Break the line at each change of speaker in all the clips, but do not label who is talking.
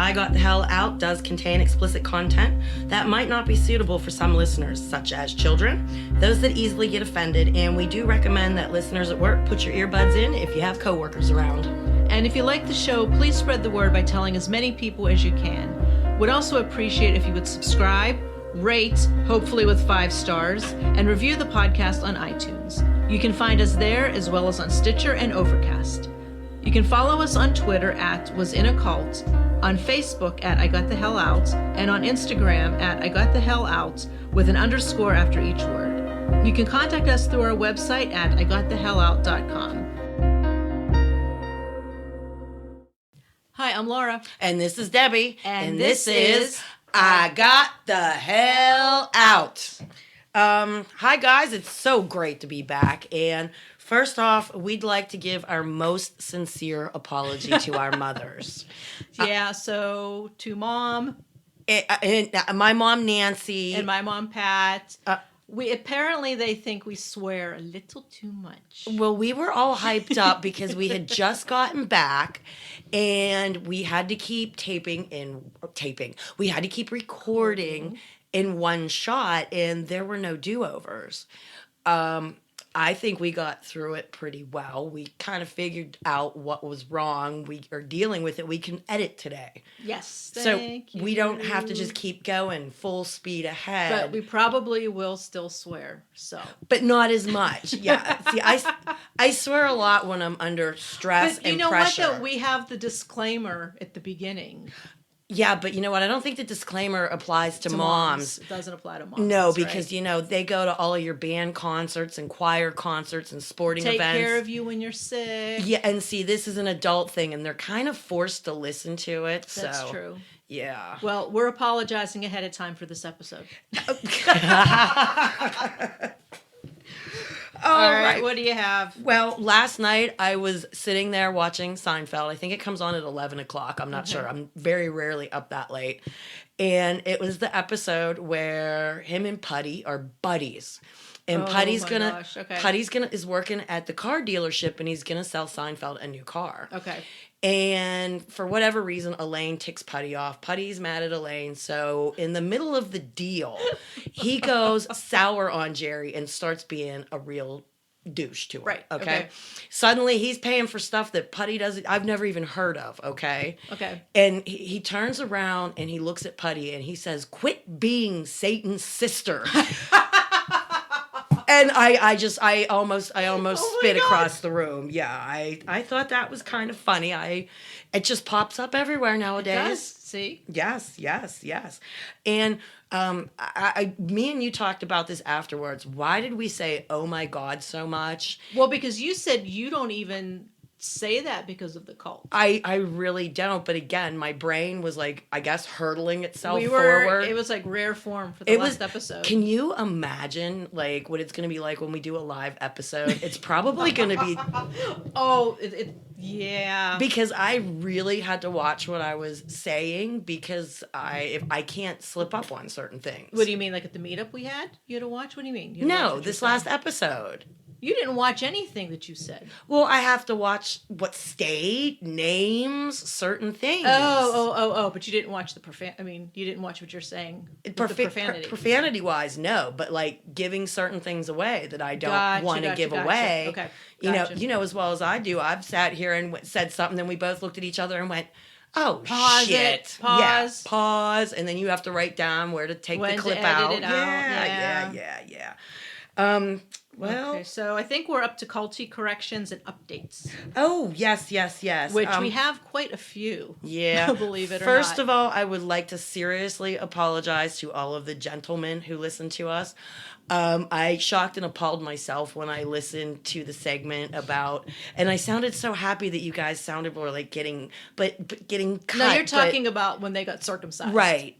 I Got the Hell Out does contain explicit content that might not be suitable for some listeners, such as children, those that easily get offended, and we do recommend that listeners at work put your earbuds in if you have coworkers around.
And if you like the show, please spread the word by telling as many people as you can. Would also appreciate if you would subscribe, rate, hopefully with 5 stars, and review the podcast on iTunes. You can find us there as well as on Stitcher and Overcast. You can follow us on Twitter at Was In A Cult, on Facebook at I Got The Hell Out, and on Instagram at I Got The Hell Out with an underscore after each word. You can contact us through our website at IGotTheHellOut.com. Hi, I'm Laura.
And this is Debbie.
And this is
I Got the Hell Out. Hi guys, it's so great to be back. And first off, we'd like to give our most sincere apology to our mothers.
Yeah, so to Mom.
And my mom, Nancy.
And my mom, Pat. Apparently they think we swear a little too much.
Well, we were all hyped up because we had just gotten back and we had to keep We had to keep recording in one shot and there were no do-overs. I think we got through it pretty well. We kind of figured out what was wrong. We are dealing with it. We can edit today.
Yes,
So we don't have to just keep going full speed ahead.
But we probably will still swear, so.
But not as much. Yeah. See, I swear a lot when I'm under stress and pressure.
But you know what, though? We have the disclaimer at the beginning.
Yeah, but you know what? I don't think the disclaimer applies to moms.
It doesn't apply to moms.
No, because, you know, they go to all of your band concerts and choir concerts and sporting events.
Take care of you when you're sick.
Yeah, and see, this is an adult thing, and they're kind of forced to listen to it.
That's true.
Yeah.
Well, we're apologizing ahead of time for this episode. All right, what do you have?
Well, last night I was sitting there watching Seinfeld. I think it comes on at 11 o'clock. I'm not sure. I'm very rarely up that late. And it was the episode where him and Putty are buddies. And Putty's is working at the car dealership and he's gonna sell Seinfeld a new car.
Okay.
And for whatever reason, Elaine ticks Putty off. Putty's mad at Elaine. So in the middle of the deal, he goes sour on Jerry and starts being a real douche to her.
Right.
Okay. Suddenly he's paying for stuff that Putty doesn't, I've never even heard of. Okay.
Okay.
And he turns around and he looks at Putty and he says, "Quit being Satan's sister." And I almost spit across the room. Yeah, I thought that was kind of funny. It just pops up everywhere nowadays.
It does. See?
Yes. And me and you talked about this afterwards. Why did we say "oh my God" so much?
Well, because you said you don't even say that because of the cult.
I really don't, but again, my brain was like, I guess, hurtling itself forward.
It was like rare form for the last episode.
Can you imagine like what it's going to be like when we do a live episode? It's probably going to be...
Yeah.
Because I really had to watch what I was saying because I can't slip up on certain things.
What do you mean, like at the meetup we had? You had to watch? What do you mean?
No, this last episode.
You didn't watch anything that you said.
Well, I have to watch what state, names, certain things.
But you didn't watch you didn't watch what you're saying. Profanity.
Profanity-wise, no. But like giving certain things away that I don't want to give away.
Okay.
You know as well as I do. I've sat here and said something, then we both looked at each other and went, "Oh,
pause
shit!"
It. Pause.
Yeah, pause, and then you have to write down where to take the clip out. Yeah. Well,
okay, so I think we're up to culty corrections and updates.
Oh, yes.
Which we have quite a few.
Yeah.
Believe it or not.
First of all, I would like to seriously apologize to all of the gentlemen who listen to us. I shocked and appalled myself when I listened to the segment and I sounded so happy that you guys sounded more like getting cut.
No, you're talking about when they got circumcised.
Right.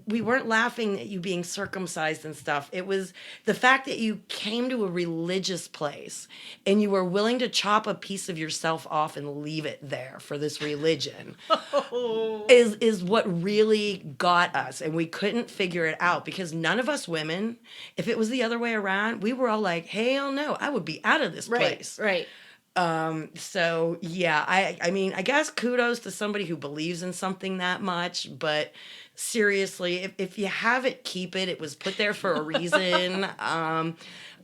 We weren't laughing at you being circumcised and stuff. It was the fact that you came to a religious place and you were willing to chop a piece of yourself off and leave it there for this religion is what really got us. And we couldn't figure it out because none of us women, if it was the other way around, we were all like, hell no, I would be out of this place.
Right.
So yeah, I mean, I guess kudos to somebody who believes in something that much, but seriously, if you have it, keep it. It was put there for a reason.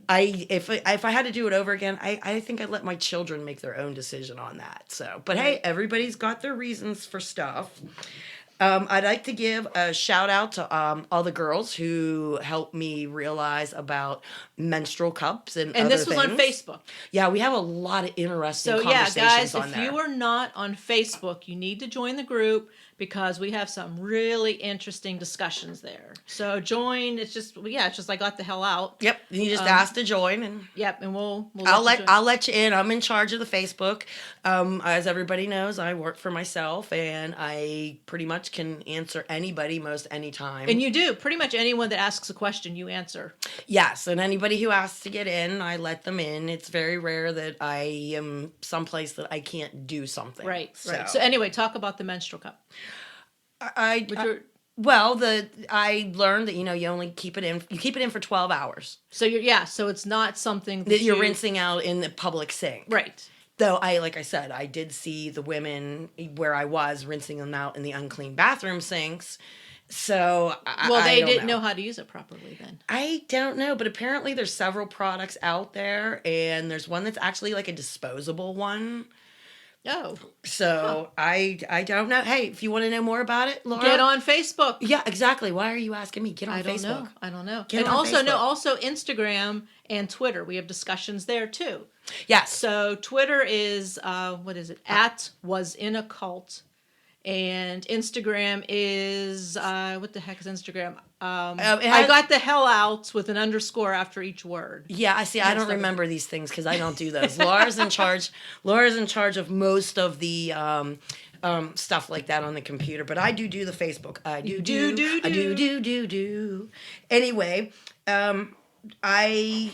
If I had to do it over again, I think I'd let my children make their own decision on that. So, but hey,
Right.
everybody's got their reasons for stuff. I'd like to give a shout out to all the girls who helped me realize about menstrual cups and
And
other
this was on
things.
Facebook.
Yeah, we have a lot of interesting
So yeah,
conversations
guys,
on
if
there.
you are not on Facebook, you need to join the group because we have some really interesting discussions there. So join. It's just I got the hell out.
Yep, you just ask to join, and
Yep, and we'll
I'll
let you join.
I'll let you in. I'm in charge of the Facebook. As everybody knows, I work for myself, and I pretty much can answer anybody most anytime.
And you do pretty much anyone that asks a question, you answer.
Yes, and anybody who asks to get in, I let them in. It's very rare that I am someplace that I can't do something.
Right. So anyway, talk about the menstrual cup.
Well, I learned that you only keep it in. You keep it in for 12 hours.
So so it's not something
That you're rinsing out in the public sink.
Right.
Though like I said, I did see the women where I was rinsing them out in the unclean bathroom sinks. So
they didn't know how to use it properly then.
I don't know, but apparently there's several products out there, and there's one that's actually like a disposable one.
Oh.
So I don't know. Hey, if you want to know more about it, Laura,
Get on Facebook.
Yeah, exactly. Why are you asking me? Get on Facebook.
I don't know.
Get
and
on
also
Facebook.
also Instagram and Twitter. We have discussions there too.
Yes.
So Twitter is what is it? At was in a cult. And Instagram is what the heck is Instagram? I got the hell out with an underscore after each word.
Yeah, I see. I don't remember these things because I don't do those. Laura's in charge. Laura's in charge of most of the stuff like that on the computer, but I do the Facebook. I do. Anyway,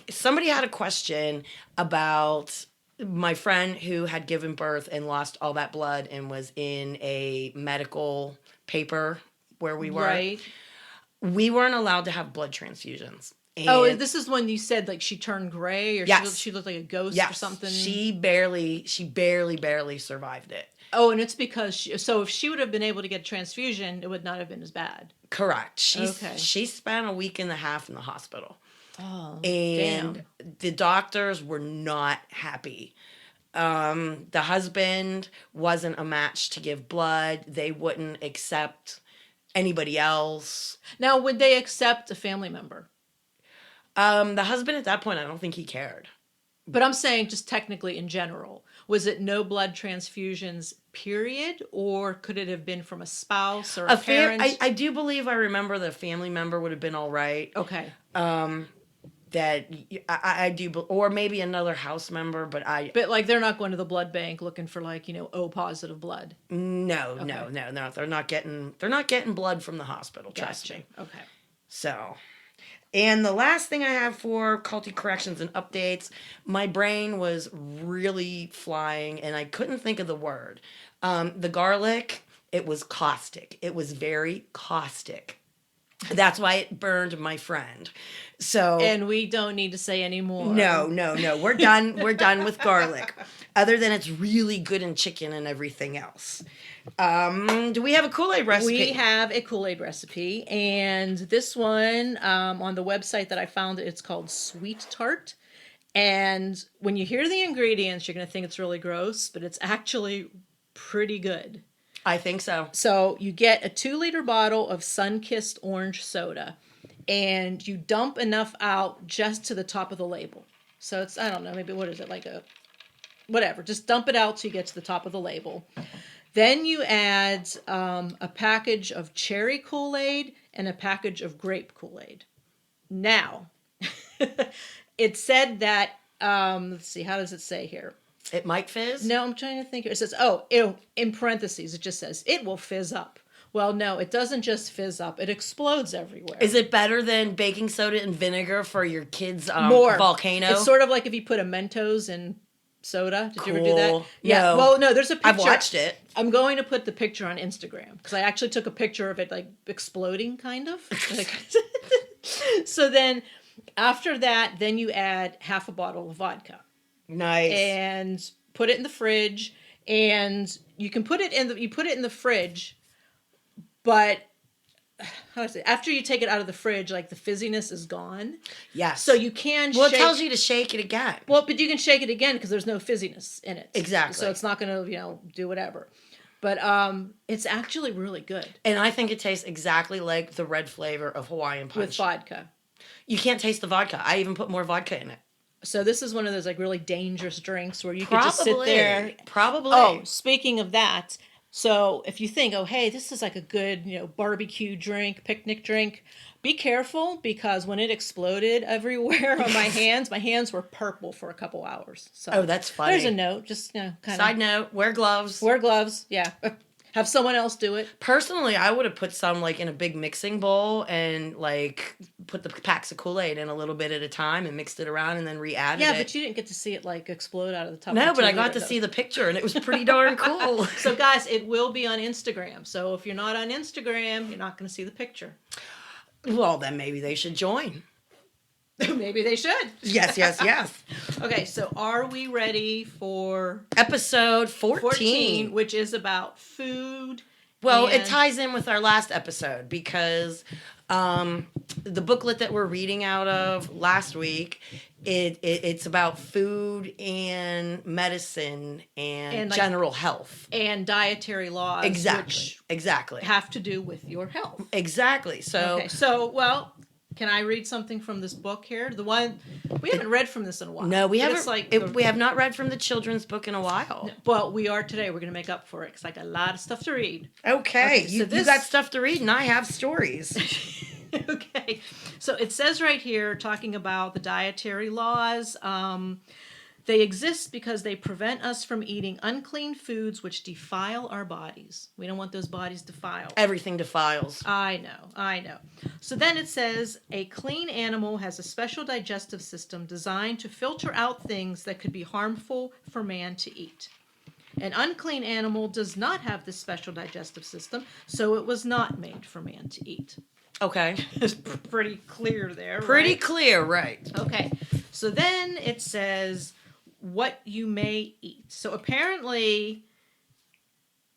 somebody had a question about my friend who had given birth and lost all that blood and was in a medical paper where we were.
Right.
We weren't allowed to have blood transfusions. And
this is when you said like she turned gray or
yes.
she looked like a ghost or something.
She barely survived it.
Oh, and it's because if she would have been able to get a transfusion, it would not have been as bad.
Correct. She spent a week and a half in the hospital.
Oh,
and the doctors were not happy. The husband wasn't a match to give blood. They wouldn't accept anybody else.
Now, would they accept a family member?
The husband at that point, I don't think he cared.
But I'm saying just technically in general. Was it no blood transfusions, period? Or could it have been from a spouse or a parent?
I do believe I remember the family member would have been all right.
Okay.
That I do, or maybe another house member, but
like they're not going to the blood bank looking for like O positive blood.
No, they're not getting blood from the hospital. Trust me.
Okay.
So, and the last thing I have for culty corrections and updates, my brain was really flying, and I couldn't think of the word. The garlic, it was caustic. It was very caustic. That's why it burned my friend. So,
and we don't need to say any more.
No. We're done. We're done with garlic. Other than it's really good in chicken and everything else. Do we have a Kool-Aid recipe?
We have a Kool-Aid recipe, and this one on the website that I found, it's called Sweet Tart. And when you hear the ingredients, you're going to think it's really gross, but it's actually pretty good.
I think so.
So you get a 2-liter bottle of Sunkissed orange soda, and you dump enough out just to the top of the label. So it's, I don't know, maybe what is it, like whatever. Just dump it out till you get to the top of the label. Then you add a package of cherry Kool-Aid and a package of grape Kool-Aid. Now, it said that, let's see, how does it say here?
It might fizz?
No, I'm trying to think. It says, in parentheses, it just says, it will fizz up. Well, no, it doesn't just fizz up. It explodes everywhere.
Is it better than baking soda and vinegar for your kids' volcano?
It's sort of like if you put a Mentos in soda. Did you ever do that?
Yeah.
No. Well, no, there's a picture.
I've watched it.
I'm going to put the picture on Instagram because I actually took a picture of it like exploding, kind of. So then after that, then you add half a bottle of vodka.
Nice.
And put it in the fridge, and you can put it in the fridge, but how is it? After you take it out of the fridge, like the fizziness is gone.
Yes.
So you can
Well,
shake.
it tells you to shake it again.
Well, but you can shake it again because there's no fizziness in it.
Exactly.
So it's not going to, do whatever. But it's actually really good.
And I think it tastes exactly like the red flavor of Hawaiian Punch.
With vodka.
You can't taste the vodka. I even put more vodka in it.
So this is one of those like really dangerous drinks where you can just sit there.
Probably.
Oh, speaking of that, so if you think, oh, hey, this is like a good, barbecue drink, picnic drink, be careful because when it exploded everywhere on my hands were purple for a couple hours. So
Oh, that's funny.
there's a note, just kind of.
Side note, wear gloves.
Wear gloves, yeah. Have someone else do it.
Personally, I would have put some like in a big mixing bowl and like put the packs of Kool-Aid in a little bit at a time and mixed it around and then re-added it.
Yeah, but you didn't get to see it like explode out of the top.
No,
of
but
the
I got to see the picture and it was pretty darn cool.
So guys, it will be on Instagram. So if you're not on Instagram, you're not going to see the picture.
Well, then maybe they should join.
Maybe they should.
Yes, yes, yes.
Okay, so are we ready for
Episode 14.
which is about food?
Well, it
and-
ties in with our last episode because the booklet that we're reading out of last week, it's about food and medicine and
like,
general health.
and dietary laws.
Exactly.
Which have to do with your health.
Exactly. So,
Okay, so, well, can I read something from this book here? The one, we haven't read from this in a while.
no, we
But
haven't.
it's like
We have not read from the children's book in a while.
Well, we are today. We're going to make up for it because I got a lot of stuff to read.
Okay,
so
you
this-
got stuff to read, and I have stories.
Okay, so it says right here, talking about the dietary laws. They exist because they prevent us from eating unclean foods which defile our bodies. We don't want those bodies defiled.
Everything defiles.
I know. So then it says, a clean animal has a special digestive system designed to filter out things that could be harmful for man to eat. An unclean animal does not have this special digestive system, so it was not made for man to eat.
Okay.
It's pretty clear there,
Pretty
right?
clear, right?
Okay, so then it says what you may eat. So apparently,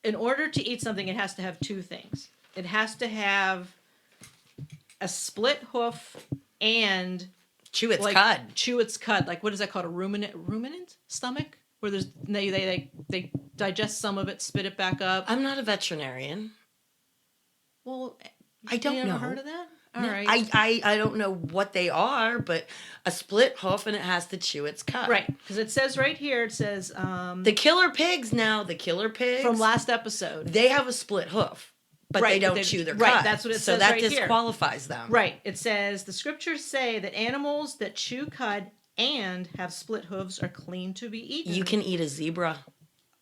in order to eat something, it has to have two things. It has to have a split hoof and
Chew its
like
cud.
chew its cud. Like what is that called? A ruminant stomach, where there's they digest some of it, spit it back up.
I'm not a veterinarian.
Well,
I don't
you ever
know.
heard of that? All
No,
right.
I don't know what they are, but a split hoof and it has to chew its cud.
Right, because it says right here, it says
The killer pigs
from last episode.
they have a split hoof, but
Right,
they don't
they-
chew their
right,
cud.
that's what it
so
says
that
right here.
disqualifies them.
Right, it says the scriptures say that animals that chew cud and have split hooves are clean to be eaten.
You can eat a zebra.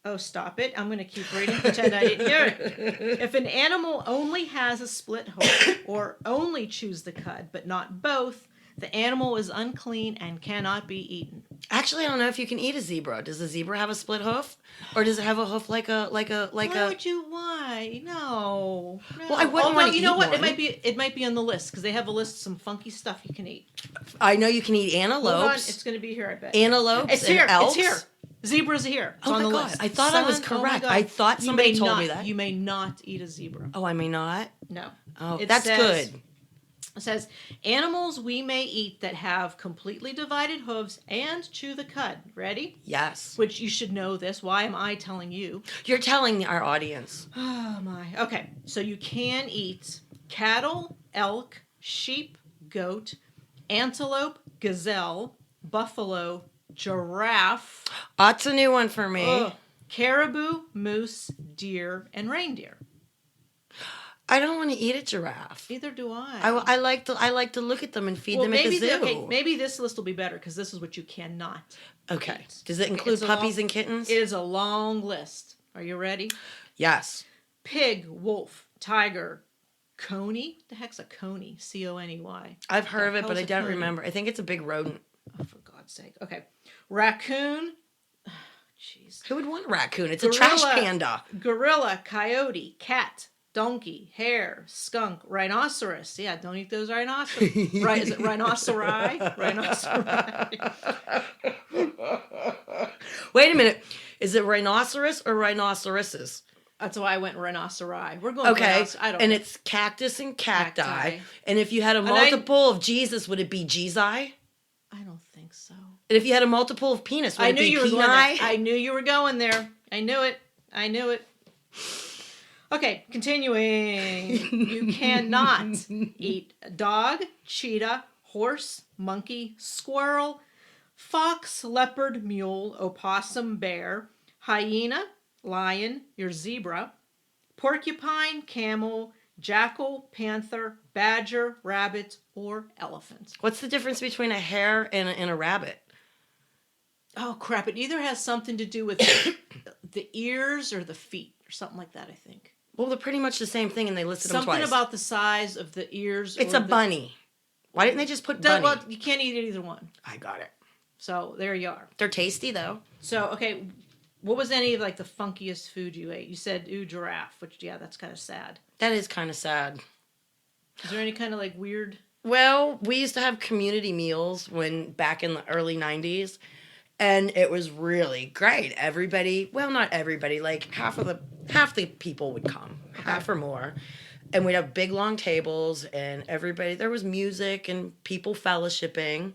Oh, stop it. I'm going to keep reading, pretend I didn't hear it. If an animal only has a split hoof or only chews the cud, but not both, the animal is unclean and cannot be eaten.
Actually, I don't know if you can eat a zebra. Does a zebra have a split hoof, or does it have a hoof like a?
Why? No.
Well, I wouldn't
Although,
want to
you know
eat
what?
one.
It might be on the list because they have a list of some funky stuff you can eat.
I know you can eat
Hold on,
antelopes.
it's going to be here, I bet.
Antelopes
It's
and
here.
elks.
It's here. Zebras are here. It's
Oh
on
my
the
God.
list.
I thought I was
Son, oh my
correct.
God.
I thought
You
somebody
may
told
not-
me that.
You may not eat a zebra.
Oh, I may not.
No.
Oh,
It
that's
says-
good.
It says, animals we may eat that have completely divided hooves and chew the cud. Ready?
Yes.
Which you should know this. Why am I telling you?
You're telling our audience.
Oh my. Okay. So you can eat cattle, elk, sheep, goat, antelope, gazelle, buffalo, giraffe,
That's a new one for me.
caribou, moose, deer, and reindeer.
I don't want to eat a giraffe.
Neither do I.
I like to look at them and feed them at the
maybe
zoo.
maybe this list will be better because this is what you cannot.
Okay.
eat.
Does it include
It's a
puppies
long-
and kittens?
It is a long list. Are you ready?
Yes.
Pig, wolf, tiger, coney. What the heck's a coney? Coney.
I've heard of it,
hell's
but I
a
don't
coney?
remember. I think it's a big rodent.
Oh, for God's sake. Okay. Raccoon. Jeez.
Who would want a raccoon? It's a trash
Gorilla.
panda.
Gorilla, coyote, cat, donkey, hare, skunk, rhinoceros. Yeah, don't eat those rhinoceros. Right? Is it rhinoceri? Rhinoceri.
Wait a minute. Is it rhinoceros or rhinoceroses?
That's why I went rhinoceri. We're going
Okay,
I don't
and
know.
it's cactus and cacti.
Cacti.
And if you had a multiple of Jesus, would it be Jesus?
I don't think so.
And if you had a multiple of penis, would
I
it
knew
be
you were going
peni?
there. I knew you were going there. I knew it. Okay, continuing. You cannot eat dog, cheetah, horse, monkey, squirrel, fox, leopard, mule, opossum, bear, hyena, lion, your zebra, porcupine, camel, jackal, panther, badger, rabbit, or elephant.
What's the difference between a hare and a rabbit?
Oh, crap. It either has something to do with the ears or the feet or something like that, I think.
Well, they're pretty much the same thing, and they listed them twice.
Something about the size of the ears.
It's a bunny. Why didn't they just put bunny?
Well, you can't eat either one.
I got it.
So there you are.
They're tasty, though.
So, okay, what was any of like the funkiest food you ate? You said, ooh, giraffe, which, yeah, that's kind of sad.
That is kind of sad.
Is there any kind of like weird...
Well, we used to have community meals back in the early 90s, and it was really great. Everybody, well, not everybody, like half the people would come, half or more. And we'd have big long tables, and there was music and people fellowshipping,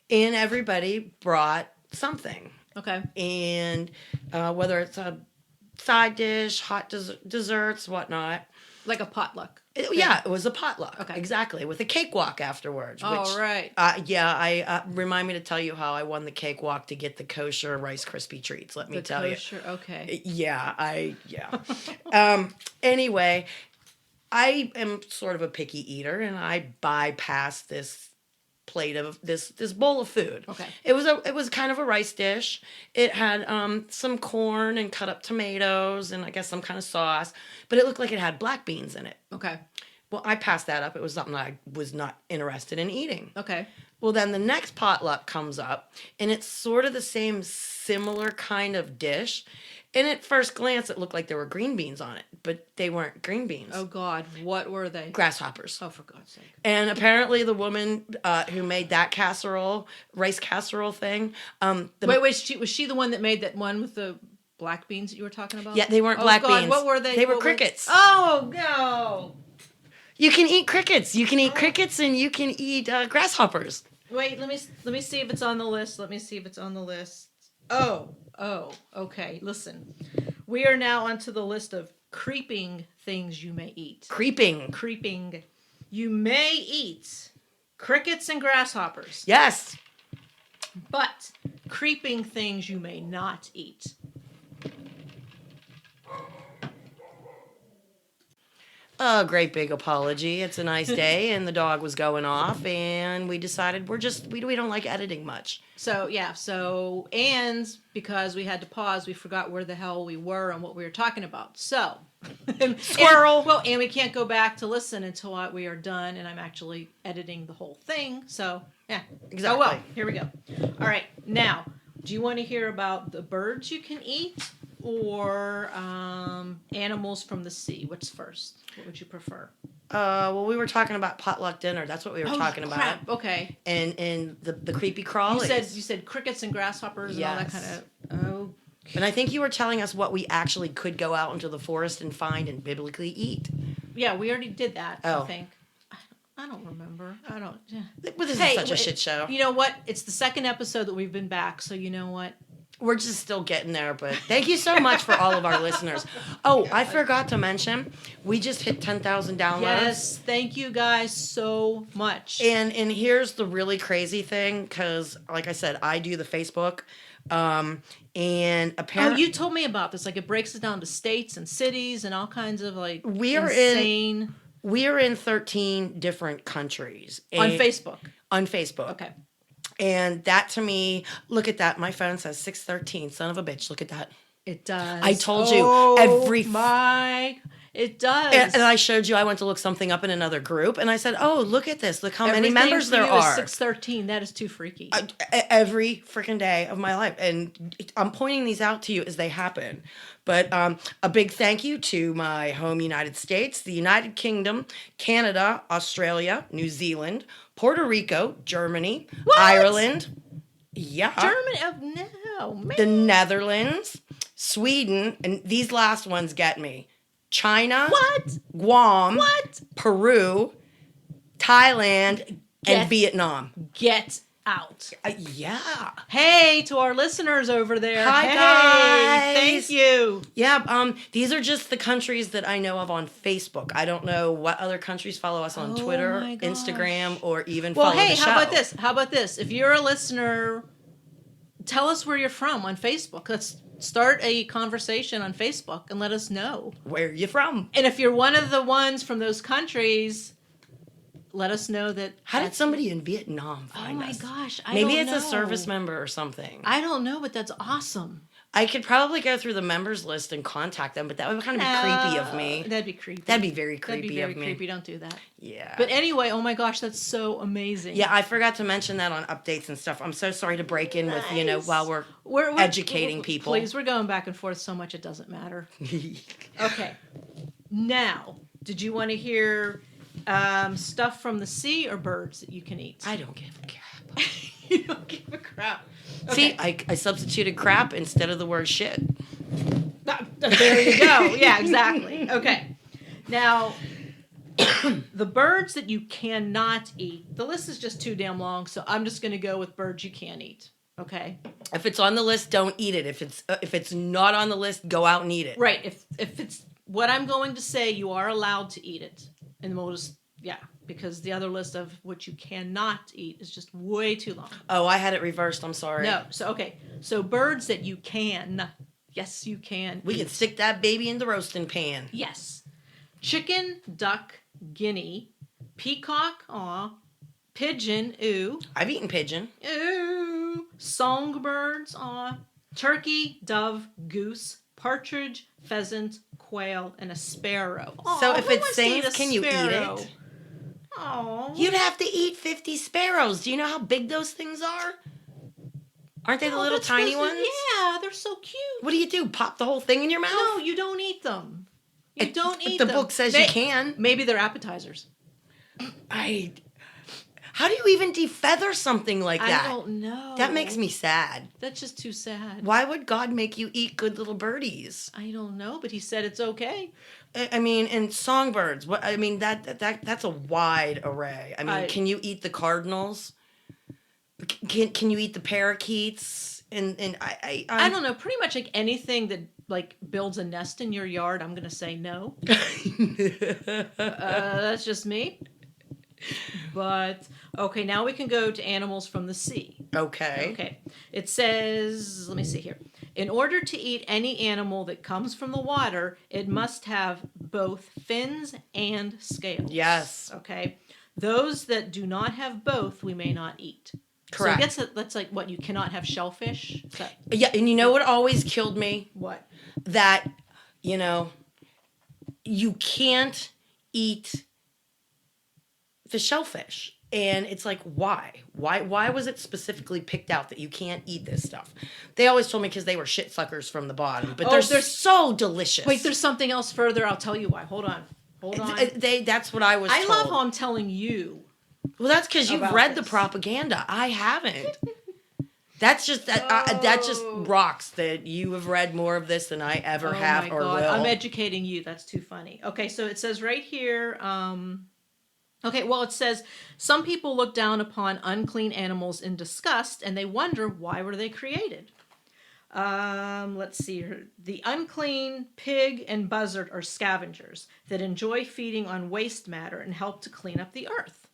and everybody brought something.
Okay.
And whether it's a side dish, hot desserts, whatnot.
Like a potluck.
Yeah, it was a potluck.
Okay.
Exactly, with a cakewalk afterwards.
Oh, right.
Remind me to tell you how I won the cakewalk to get the kosher Rice Krispie treats. Let me tell you.
Okay.
Yeah. Anyway, I am sort of a picky eater, and I bypassed this plate of this bowl of food.
Okay.
It was kind of a rice dish. It had some corn and cut up tomatoes and I guess some kind of sauce, but it looked like it had black beans in it.
Okay.
Well, I passed that up. It was something I was not interested in eating.
Okay.
Well, then the next potluck comes up, and it's sort of the same similar kind of dish. And at first glance, it looked like there were green beans on it, but they weren't green beans.
Oh, God. What were they?
Grasshoppers.
Oh, for God's sake.
And apparently the woman who made that rice casserole thing.
Wait, was she the one that made that one with the black beans that you were talking about?
Yeah, they weren't black
God,
beans.
What were they?
They were crickets.
Oh, no.
You can eat crickets. You can eat crickets and you can eat grasshoppers.
Wait, let me see if it's on the list. Oh, okay. Listen. We are now onto the list of creeping things you may eat.
Creeping.
You may eat crickets and grasshoppers.
Yes.
But creeping things you may not eat.
A great big apology. It's a nice day, and the dog was going off, and we decided we don't like editing much.
So, and because we had to pause, we forgot where the hell we were and what we were talking about. So,
Squirrel.
And we can't go back to listen until we are done, and I'm actually editing the whole thing. So, yeah.
Exactly.
Oh, well, here we go. All right. Now, do you want to hear about the birds you can eat or animals from the sea? What's first? What would you prefer?
Well, we were talking about potluck dinner. That's what we were talking
crap.
about.
Okay.
And the creepy crawlies.
You said crickets and grasshoppers and all that kind of. Oh.
And I think you were telling us what we actually could go out into the forest and find and biblically eat.
Yeah, we already did that.
Oh.
I think. I don't remember.
This is such a shit show.
You know what? It's the second episode that we've been back, so you know what?
We're just still getting there, but thank you so much for all of our listeners. Oh, I forgot to mention, we just hit 10,000 downloads.
Yes, thank you guys so much.
And here's the really crazy thing, because like I said, I do the Facebook, and apparently...
Oh, you told me about this. Like, it breaks it down to states and cities and all kinds of, like,
We are in 13 different countries.
On Facebook?
On Facebook.
Okay.
And that to me, look at that. My phone says 613. Son of a bitch. Look at that.
It does.
I told you
it does.
And I showed you. I went to look something up in another group, and I said, "Oh, look at this! Look how many members there are."
613. That is too freaky.
Every freaking day of my life, and I'm pointing these out to you as they happen. But a big thank you to my home United States, the United Kingdom, Canada, Australia, New Zealand, Puerto Rico, Germany,
What?
Ireland. Yeah.
Germany? Oh, no. Oh, man.
the Netherlands, Sweden, and these last ones get me. China,
What?
Guam,
What?
Peru, Thailand,
Get-
and Vietnam.
Get out.
Yeah.
Hey, to our listeners over there.
Hi,
hey,
guys.
Thank you.
Yeah, these are just the countries that I know of on Facebook. I don't know what other countries follow us on
Oh
Twitter,
my gosh.
Instagram, or even
Well,
follow
hey,
the show.
how about this? How about this? If you're a listener, tell us where you're from on Facebook. Let's start a conversation on Facebook and let us know.
Where are you from?
And if you're one of the ones from those countries, let us know that.
How did
that's-
somebody in Vietnam
Oh
find
my
us?
gosh!
Maybe
don't
it's
know.
a service member or something.
I don't know, but that's awesome.
I could probably go through the members list and contact them, but that would kind of be creepy of me.
That'd be creepy.
That'd be very
That'd
creepy
be very
of me.
creepy. Don't do that.
Yeah.
But anyway, oh my gosh, that's so amazing.
Yeah, I forgot to mention that on updates and stuff. I'm so sorry to break in with,
Nice.
while we're
We're
educating people.
Please, we're going back and forth so much it doesn't matter. Okay. Now, did you want to hear stuff from the sea or birds that you can eat?
I don't give a crap.
You don't give a crap.
See,
Okay.
I substituted crap instead of the word shit.
There you go. Yeah, exactly. Okay. Now, the birds that you cannot eat, the list is just too damn long, so I'm just going to go with birds you can't eat. Okay?
If it's on the list, don't eat it. If it's not on the list, go out and eat it.
Right. If it's what I'm going to say, you are allowed to eat it. And we'll just, yeah, because the other list of what you cannot eat is just way too long.
Oh, I had it reversed. I'm sorry.
No. So, okay. So birds that you can, yes, you can.
We
eat.
can stick that baby in the roasting pan.
Yes. Chicken, duck, guinea, peacock, aw, pigeon, ooh,
I've eaten pigeon.
ooh, songbirds, aw, turkey, dove, goose, partridge, pheasant, quail, and a sparrow. Aw,
So if
who
it
wants to eat
sings,
a
can you eat
sparrow?
it?
Aw.
You'd have to eat 50 sparrows. Do you know how big those things are? Aren't they the
Oh,
little
that's
tiny
supposed
ones?
to- Yeah, they're so cute.
What do? Pop the whole thing in your mouth?
No, you don't eat them. You don't eat
The
them.
book says
They-
you can.
Maybe they're appetizers.
How do you even defeather something like that?
I don't know.
That makes me sad.
That's just too sad.
Why would God make you eat good little birdies?
I don't know, but he said it's okay.
I mean, and songbirds. What I mean that's a wide array. I mean, can you eat the cardinals? Can you eat the parakeets? And
I don't know. Pretty much like anything that like builds a nest in your yard, I'm gonna say no. That's just me. But okay, now we can go to animals from the sea.
Okay.
Okay. It says, let me see here. In order to eat any animal that comes from the water, it must have both fins and scales.
Yes.
Okay. Those that do not have both, we may not eat.
Correct.
So I guess that's like what, you cannot have shellfish? Is that
Yeah, and you know what always killed me?
what?
That, you can't eat the shellfish. And it's like, why? Why was it specifically picked out that you can't eat this stuff? They always told me because they were shit suckers from the bottom. But they're so delicious.
Wait, there's something else further. I'll tell you why. Hold on.
That's what I was
I
told.
love how I'm telling you.
Well, that's because you've
about
read the
this.
propaganda. I haven't. That just rocks that you have read more of this than I ever have
my
or
God.
will.
I'm educating you. That's too funny. Okay, so it says right here. Okay, well, it says some people look down upon unclean animals in disgust, and they wonder why were they created. Let's see here. The unclean pig and buzzard are scavengers that enjoy feeding on waste matter and help to clean up the earth.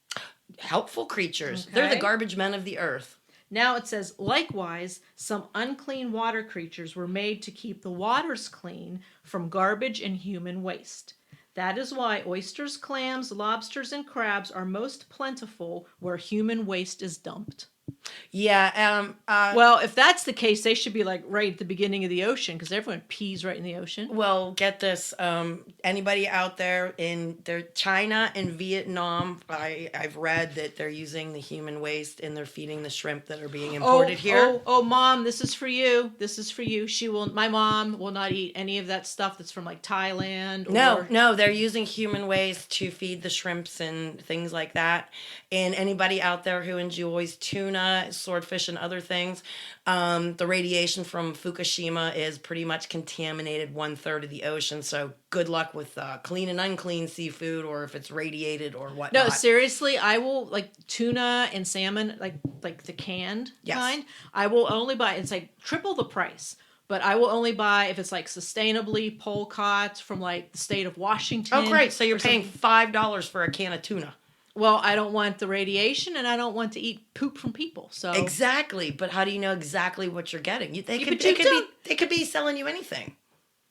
Helpful creatures. They're the
Okay.
garbage men of the earth.
Now it says, likewise, some unclean water creatures were made to keep the waters clean from garbage and human waste. That is why oysters, clams, lobsters, and crabs are most plentiful where human waste is dumped.
Yeah.
Well, if that's the case, they should be like right at the beginning of the ocean because everyone pees right in the ocean.
Well, get this. Anybody out there in China and Vietnam, I've read that they're using the human waste and they're feeding the shrimp that are being imported here.
Oh, Mom, this is for you. This is for you. My mom will not eat any of that stuff that's from like Thailand.
No, they're using human waste to feed the shrimps and things like that. And anybody out there who enjoys tuna tuna, swordfish, and other things. The radiation from Fukushima is pretty much contaminated 1/3 of the ocean. So good luck with clean and unclean seafood, or if it's radiated or whatnot.
No, seriously, I will like tuna and salmon, like the canned
Yes.
kind. I will only buy. It's like triple the price, but I will only buy if it's like sustainably pole caught from like the state of Washington.
Oh, great! So you're
or
paying
something.
$5 for a can of tuna.
Well, I don't want the radiation, and I don't want to eat poop from people. So
Exactly, but how do you know exactly what you're getting? They
Yeah,
could,
but
they
you
could
don't-
be, they could be selling you anything.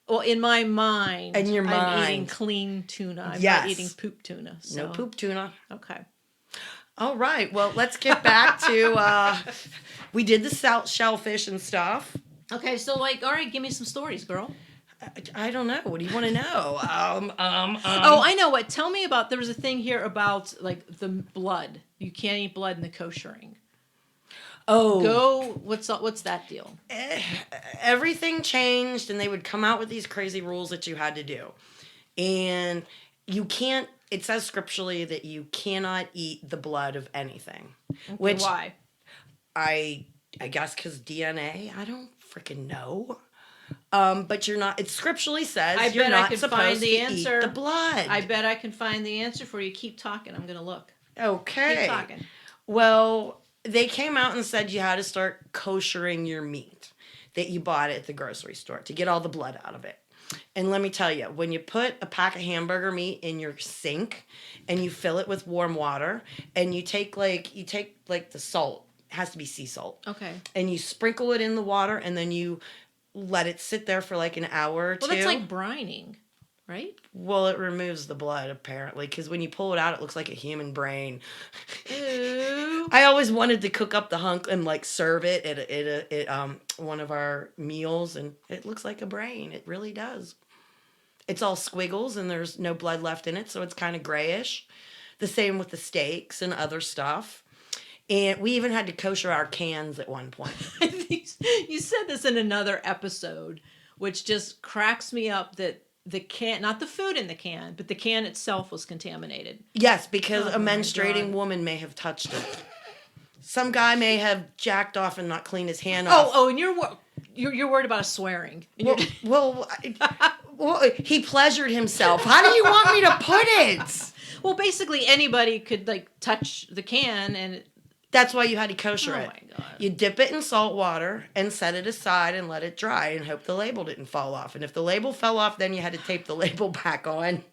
well, in my mind,
In your
I'm eating
mind.
clean tuna. I'm
Yes.
not eating poop tuna. So.
No poop tuna.
Okay.
All right. Well, let's get back to. We did the shellfish and stuff.
Okay. So, like, all right, give me some stories, girl.
I don't know. What do you want to know?
Oh, I know what. Tell me about. There was a thing here about like the blood. You can't eat blood in the koshering.
Oh.
Go. What's that deal?
Everything changed, and they would come out with these crazy rules that you had to do, and you can't. It says scripturally that you cannot eat the blood of anything. Which
Why?
I guess because DNA. I don't freaking know. But you're not. It scripturally says
I
you're
bet I
not
could
supposed
find the
to
answer.
eat the blood.
I bet I can find the answer for you. Keep talking. I'm gonna look.
Okay.
Keep talking.
Well, they came out and said you had to start koshering your meat that you bought at the grocery store to get all the blood out of it. And let me tell you, when you put a pack of hamburger meat in your sink and you fill it with warm water and you take like the salt, it has to be sea salt.
Okay.
And you sprinkle it in the water and then you let it sit there for like an hour or two.
Well, that's like brining, right?
Well, it removes the blood apparently because when you pull it out, it looks like a human brain.
Ooh.
I always wanted to cook up the hunk and like serve it at one of our meals, and it looks like a brain. It really does. It's all squiggles and there's no blood left in it, so it's kind of grayish. The same with the steaks and other stuff. And we even had to kosher our cans at one point.
I think you said this in another episode, which just cracks me up that the can, not the food in the can, but the can itself was contaminated.
Yes, because a
Oh my
menstruating
God.
woman may have touched it. Some guy may have jacked off and not cleaned his hand off.
Oh, and you're worried about us swearing. And
Well, well, he pleasured himself. How do you want me to put it?
well, basically anybody could like touch the can and
That's why you had to kosher
Oh
it.
my God.
You dip it in salt water and set it aside and let it dry and hope the label didn't fall off. And if the label fell off, then you had to tape the label back on.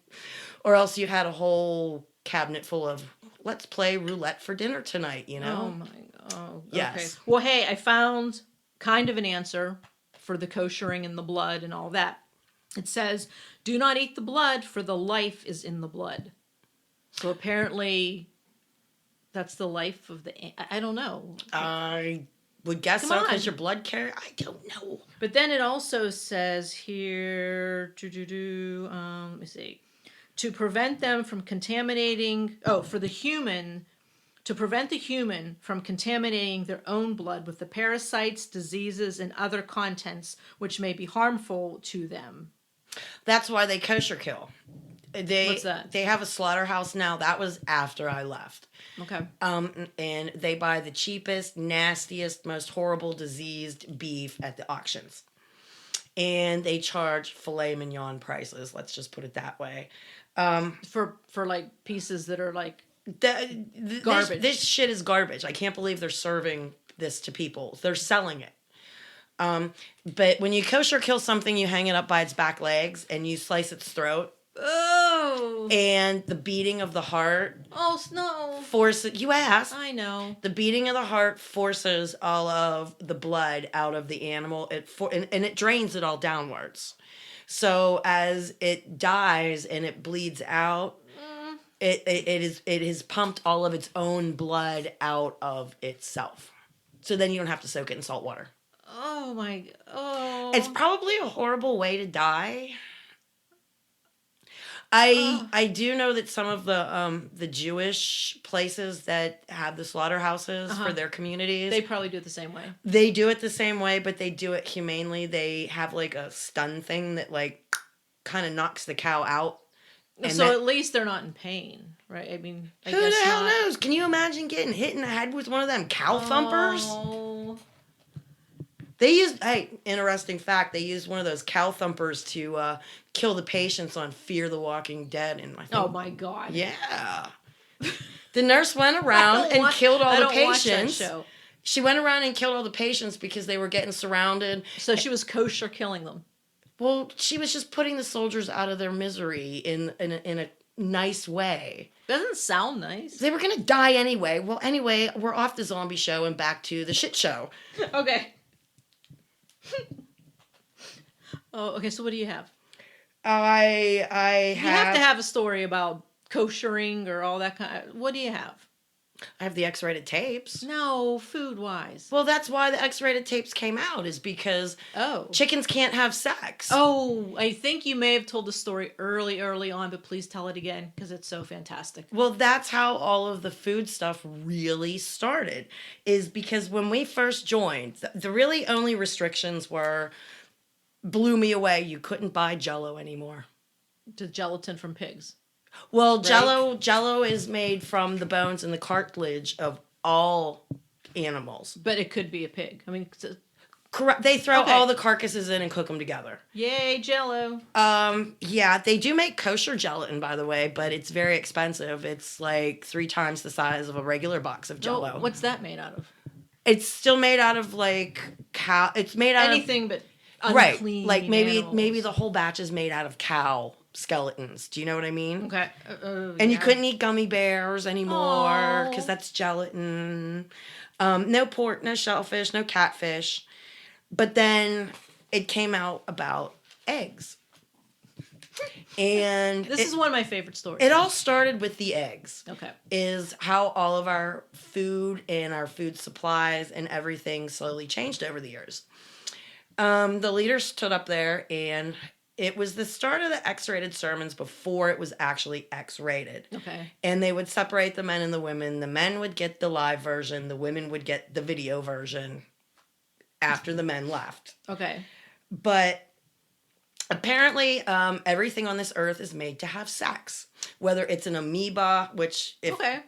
Or else you had a whole cabinet full of, let's play roulette for dinner tonight, you know?
Oh my God.
Yes.
Okay. Well, hey, I found kind of an answer for the koshering and the blood and all that. It says, "Do not eat the blood, for the life is in the blood." So apparently, that's the life of the. I don't know.
I would guess
Come
so
on.
because your blood carrier. I don't know.
But then it also says here, let me see, to prevent them from contaminating. Oh, for the human. To prevent the human from contaminating their own blood with the parasites, diseases, and other contents which may be harmful to them.
That's why they kosher kill.
What's that?
They have a slaughterhouse now. That was after I left.
Okay.
And they buy the cheapest, nastiest, most horrible diseased beef at the auctions. And they charge filet mignon prices. Let's just put it that way.
For like pieces that are like
Garbage. This shit is garbage. I can't believe they're serving this to people. They're selling it. But when you kosher kill something, you hang it up by its back legs and you slice its throat.
oh
And the beating of the heart
no.
forces. You asked.
I know.
The beating of the heart forces all of the blood out of the animal. And it drains it all downwards. So as it dies and it bleeds out, it has pumped all of its own blood out of itself. So then you don't have to soak it in salt water.
Oh my. Oh.
It's probably a horrible way to die. I do know that some of the Jewish places that have the slaughterhouses for their communities,
They probably do it the same way.
they do it the same way, but they do it humanely. They have like a stun thing that like kind of knocks the cow out And
So
that-
at least they're not in pain, right? I mean, I
who the
guess
hell
not.
knows? Can you imagine getting hit in the head with one of them cow thumpers?
Oh.
They used, hey, interesting fact, they used one of those cow thumpers to kill the patients on Fear the Walking Dead. And I think,
Oh my God.
yeah. The nurse went around and killed all the patients.
Watch that show.
She went around and killed all the patients because they were getting surrounded.
So she was kosher killing them.
Well, she was just putting the soldiers out of their misery in a nice way.
Doesn't sound nice.
They were going to die anyway. Well, anyway, we're off the zombie show and back to the shit show.
Okay. Oh, okay. So what do you have?
I
You have to have a story about koshering or all that kind of... What do you have?
I have the X-rated tapes.
No, food-wise.
Well, that's why the X-rated tapes came out, is because
Oh.
chickens can't have sex.
Oh, I think you may have told the story early on, but please tell it again because it's so fantastic.
Well, that's how all of the food stuff really started, is because when we first joined, the really only restrictions were, blew me away, you couldn't buy Jell-O anymore.
To gelatin from pigs.
Well,
Right.
Jell-O is made from the bones and the cartilage of all animals.
But it could be a pig. I mean,
Correct. They throw
Okay.
all the carcasses in and cook them together.
yay, Jell-O.
Yeah, they do make kosher gelatin, by the way, but it's very expensive. It's like 3 times the size of a regular box of Jell-O.
Oh, what's that made out of?
It's still made out of like cow. It's made out
Anything but
of right.
unclean
Like maybe
animals.
the whole batch is made out of cow skeletons. Do you know what I mean?
Okay.
And you
yeah.
couldn't eat gummy bears anymore
Aw.
because that's gelatin. No pork, no shellfish, no catfish. But then it came out about eggs. And
This is one of my favorite stories.
it all started with the eggs.
Okay.
Is how all of our food and our food supplies and everything slowly changed over the years. The leader stood up there, and it was the start of the X-rated sermons before it was actually X-rated.
Okay.
And they would separate the men and the women. The men would get the live version. The women would get the video version after the men left.
Okay.
But apparently, everything on this earth is made to have sex. Whether it's an amoeba, which if
Okay.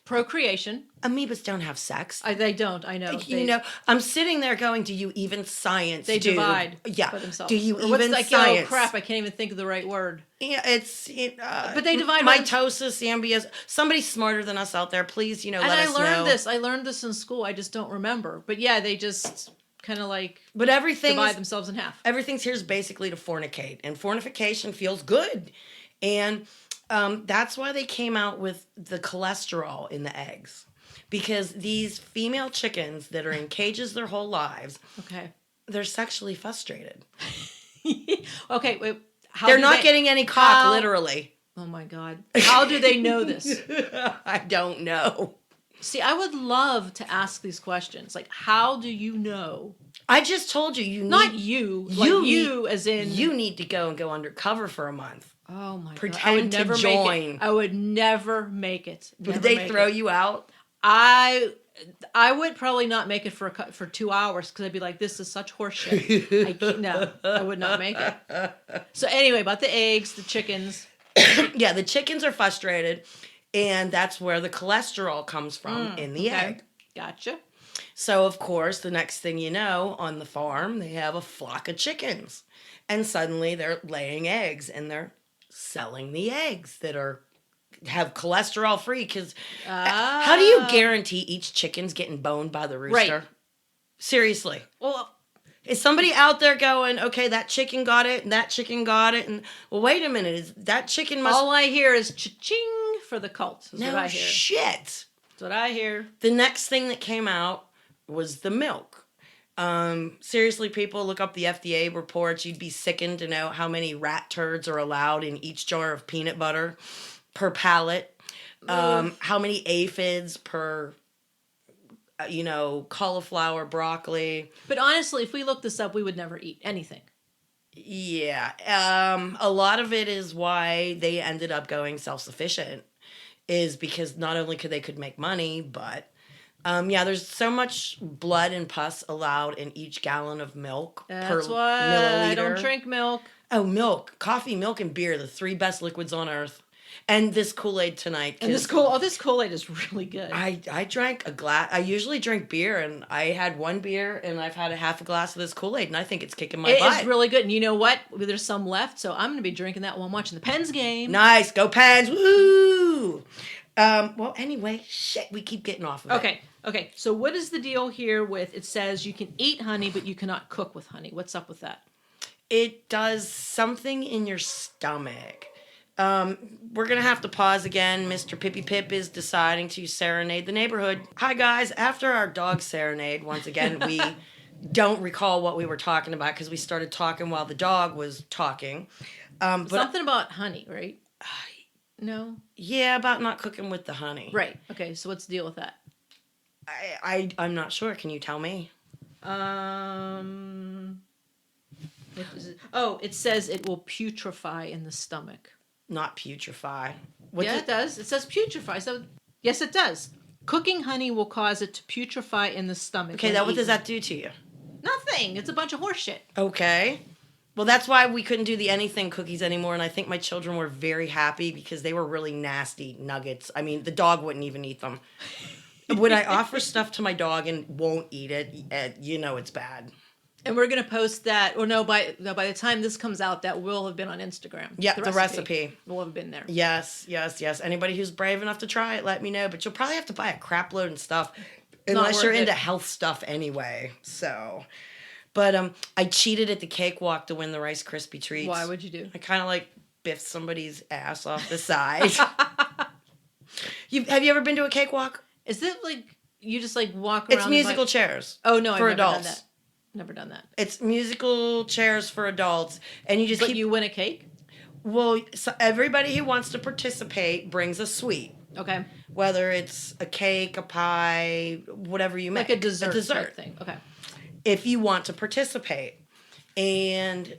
Procreation.
amoebas don't have sex.
They don't. I know.
You know, I'm sitting there going, do you even science?
They
dude?
divide.
Yeah.
For themselves.
Do you
Or what's
even
like,
science?
Oh crap! I can't even think of the right word.
Yeah, it's
But they divide by-
mitosis, ambias. Somebody smarter than us out there, please.
And
let
I
us
learned
know.
this. I learned this in school. I just don't remember. But yeah, they just kind of like
But everything
divide themselves in half.
everything's here is basically to fornicate, and fornication feels good, and that's why they came out with the cholesterol in the eggs, because these female chickens that are in cages their whole lives,
Okay.
they're sexually frustrated.
Okay. Wait. How
They're
do
not
they-
getting any cock,
how-
literally.
Oh my god. How do they know this?
I don't know.
See, I would love to ask these questions. Like, how do you know?
I just told you, you
Not
need,
you.
you
Like you as in
you need to go and go undercover for a month.
Oh my god. I
pretend
would
to
never make
join.
it. I would never make it.
Would
Never
they
make
throw
it.
you out?
I would probably not make it for 2 hours because I'd be like, this is such horseshit. No, I would not make it. So anyway, about the eggs, the chickens.
Yeah, the chickens are frustrated, and that's where the cholesterol comes from in the
Okay.
egg.
Gotcha.
So, of course, the next thing you know, on the farm, they have a flock of chickens. And suddenly they're laying eggs, and they're selling the eggs that have cholesterol free. Because how do you guarantee each chicken's getting boned by the rooster?
Right.
Seriously.
Well,
Is somebody out there going, okay, that chicken got it, and that chicken got it, and well, wait a minute, is that chicken must
all I hear is cha-ching for the cult. Is what
no
I hear.
shit.
That's what I hear.
The next thing that came out was the milk. Seriously, people, look up the FDA reports. You'd be sickened to know how many rat turds are allowed in each jar of peanut butter per pallet. How many aphids per, cauliflower, broccoli.
But honestly, if we look this up, we would never eat anything.
Yeah. A lot of it is why they ended up going self-sufficient, is because not only could make money, but Yeah, there's so much blood and pus allowed in each gallon of milk
That's
per
why
milliliter.
I don't drink milk.
Oh, milk, coffee, milk, and beer, the 3 best liquids on earth. And this Kool-Aid tonight.
And this Kool-Aid is really good.
I drank a glass. I usually drink beer, and I had 1 beer, and I've had a half a glass of this Kool-Aid, and I think it's kicking my
It
butt.
is really good. And you know what? There's some left, so I'm going to be drinking that while I'm watching the Pens game.
Nice, go Pens! Woo! Well, anyway, shit, we keep getting off of it.
Okay. So what is the deal here with? It says you can eat honey, but you cannot cook with honey. What's up with that?
It does something in your stomach. We're gonna have to pause again. Mr. Pippy Pip is deciding to serenade the neighborhood. Hi guys, after our dog serenade, once again, we don't recall what we were talking about because we started talking while the dog was talking. But
Something about honey, right? No?
yeah, about not cooking with the honey.
Right. Okay, so what's the deal with that?
I'm not sure. Can you tell me?
What is it? Oh, it says it will putrefy in the stomach.
Not putrefy.
It does. It says putrefy. So yes, it does. Cooking honey will cause it to putrefy in the stomach.
Okay, what does that do to you?
Nothing. It's a bunch of horse shit.
Okay. Well, that's why we couldn't do the anything cookies anymore, and I think my children were very happy because they were really nasty nuggets. I mean, the dog wouldn't even eat them. When I offer stuff to my dog and won't eat it, you know it's bad.
And we're gonna post that. Or no, by the time this comes out, that will have been on Instagram.
Yeah, the recipe
will have been there.
Yes. Anybody who's brave enough to try it, let me know. But you'll probably have to buy a crap load and stuff, unless you're into health stuff anyway. So, but I cheated at the cakewalk to win the Rice Krispie treats.
Why would you do?
I kind of like biffed somebody's ass off the side. Have you ever been to a cakewalk?
Is it like you just like walk around?
It's musical chairs.
Oh no,
for
I've never
adults.
done that. Never done that.
It's musical chairs for adults, and you just
But you win a cake?
Well, so everybody who wants to participate brings a sweet.
Okay.
Whether it's a cake, a pie, whatever you make.
Like a dessert type thing. Okay.
If you want to participate. And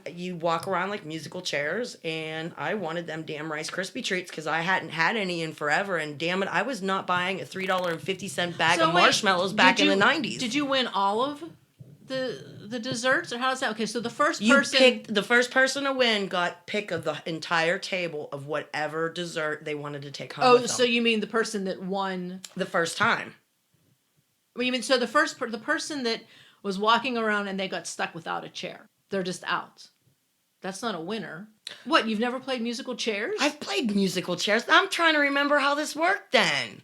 you walk around like musical chairs, and I wanted them damn Rice Krispie treats because I hadn't had any in forever, and damn it, I was not buying a $3.50 bag of marshmallows back in the 90s.
Did you win all of the desserts, or how does that? Okay, so the first
person to win got pick of the entire table of whatever dessert they wanted to take home with them.
So you mean the person that won
the first time?
Well, you mean so the person that was walking around and they got stuck without a chair. They're just out. That's not a winner. What, you've never played musical chairs?
I've played musical chairs. I'm trying to remember how this worked then.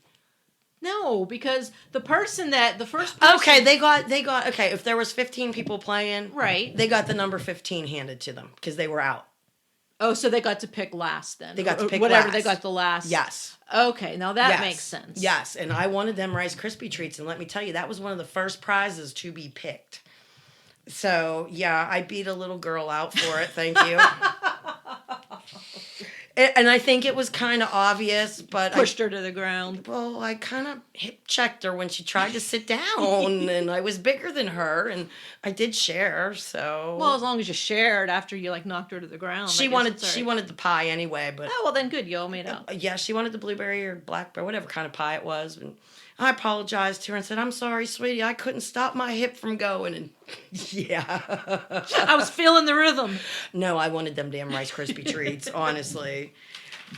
No, because the first person...
Okay, they got okay, if there was 15 people playing,
right,
they got the number 15 handed to them because they were out.
Oh, so they got to pick last then.
They got to pick
whatever
last.
They got the last.
Yes.
Okay, now that makes sense.
Yes, and I wanted them Rice Krispie treats, and let me tell you, that was one of the first prizes to be picked. So, yeah, I beat a little girl out for it. Thank you. And I think it was kind of obvious, but
pushed her to the ground.
Well, I kind of hip checked her when she tried to sit down, and I was bigger than her, and I did share. So
well, as long as you shared after you like knocked her to the ground.
She wanted the pie anyway, but
well then good, you all made out.
Yeah, she wanted the blueberry or blackberry, whatever kind of pie it was, and I apologized to her and said, "I'm sorry, sweetie, I couldn't stop my hip from going." And yeah,
I was feeling the rhythm.
No, I wanted them damn Rice Krispie treats, honestly.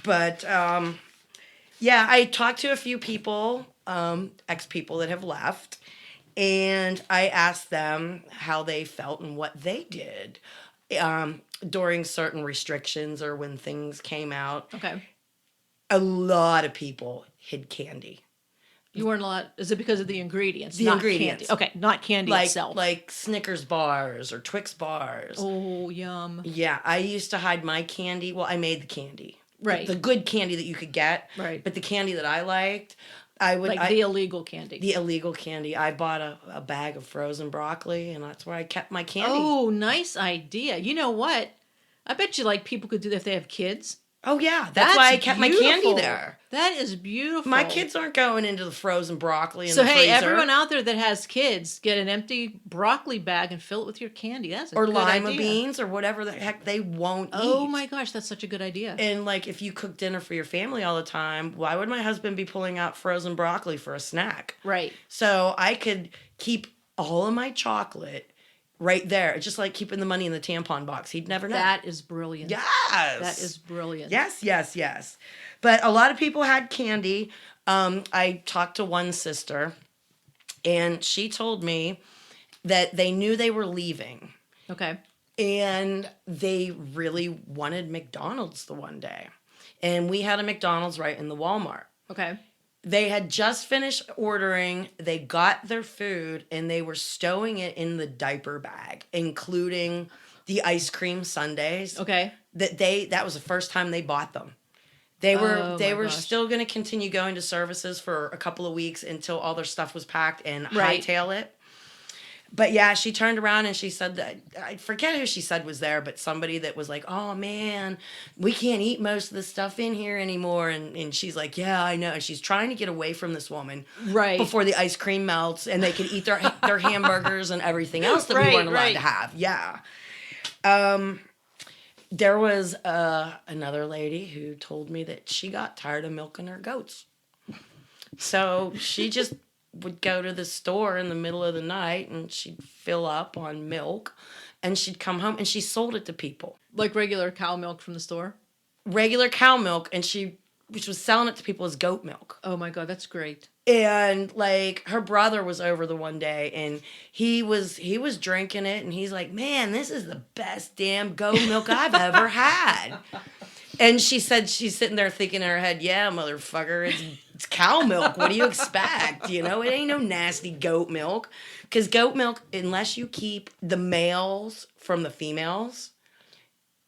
But yeah, I talked to a few people, ex-people that have left, and I asked them how they felt and what they did during certain restrictions or when things came out.
Okay.
A lot of people hid candy.
You weren't allowed. Is it because of the ingredients?
The ingredients.
Candy. Okay, not candy itself.
Like Snickers bars or Twix bars.
Oh, yum.
Yeah, I used to hide my candy. Well, I made the candy.
Right.
The good candy that you could get.
Right.
But the candy that I liked, the
illegal candy.
The illegal candy. I bought a bag of frozen broccoli, and that's where I kept my candy.
Oh, nice idea. You know what? I bet you people could do that if they have kids.
Oh yeah, that's why I kept my candy there.
That is beautiful.
My kids aren't going into the frozen broccoli in
so
the
hey,
freezer.
everyone out there that has kids, get an empty broccoli bag and fill it with your candy. That's a
or
good
lima
idea.
beans or whatever the heck they won't eat.
Oh my gosh, that's such a good idea.
And like, if you cook dinner for your family all the time, why would my husband be pulling out frozen broccoli for a snack?
Right.
So I could keep all of my chocolate right there, just like keeping the money in the tampon box. He'd never know.
That is brilliant.
Yes.
That is brilliant.
Yes. But a lot of people had candy. I talked to one sister, and she told me that they knew they were leaving.
Okay.
And they really wanted McDonald's the one day. And we had a McDonald's right in the Walmart.
Okay.
They had just finished ordering, they got their food, and they were stowing it in the diaper bag, including the ice cream sundaes.
Okay.
That was the first time they bought them. They were
gosh.
still going to continue going to services for a couple of weeks until all their stuff was packed and
Right.
hightail it. But yeah, she turned around and she said that, I forget who she said was there, but somebody that was like, oh man, we can't eat most of the stuff in here anymore. And she's like, yeah, I know. And she's trying to get away from this woman
Right.
before the ice cream melts and they could eat their hamburgers and everything else that we
Right,
weren't allowed
right.
to have. Yeah. There was another lady who told me that she got tired of milking her goats. So she just would go to the store in the middle of the night and she'd fill up on milk and she'd come home and she sold it to people.
Like regular cow milk from the store?
Regular cow milk, and she was selling it to people as goat milk.
Oh my God, that's great.
And like her brother was over the one day and he was drinking it and he's like, man, this is the best damn goat milk I've ever had. And she said she's sitting there thinking in her head, yeah, motherfucker, it's cow milk. What do you expect? You know, it ain't no nasty goat milk. Because goat milk, unless you keep the males from the females.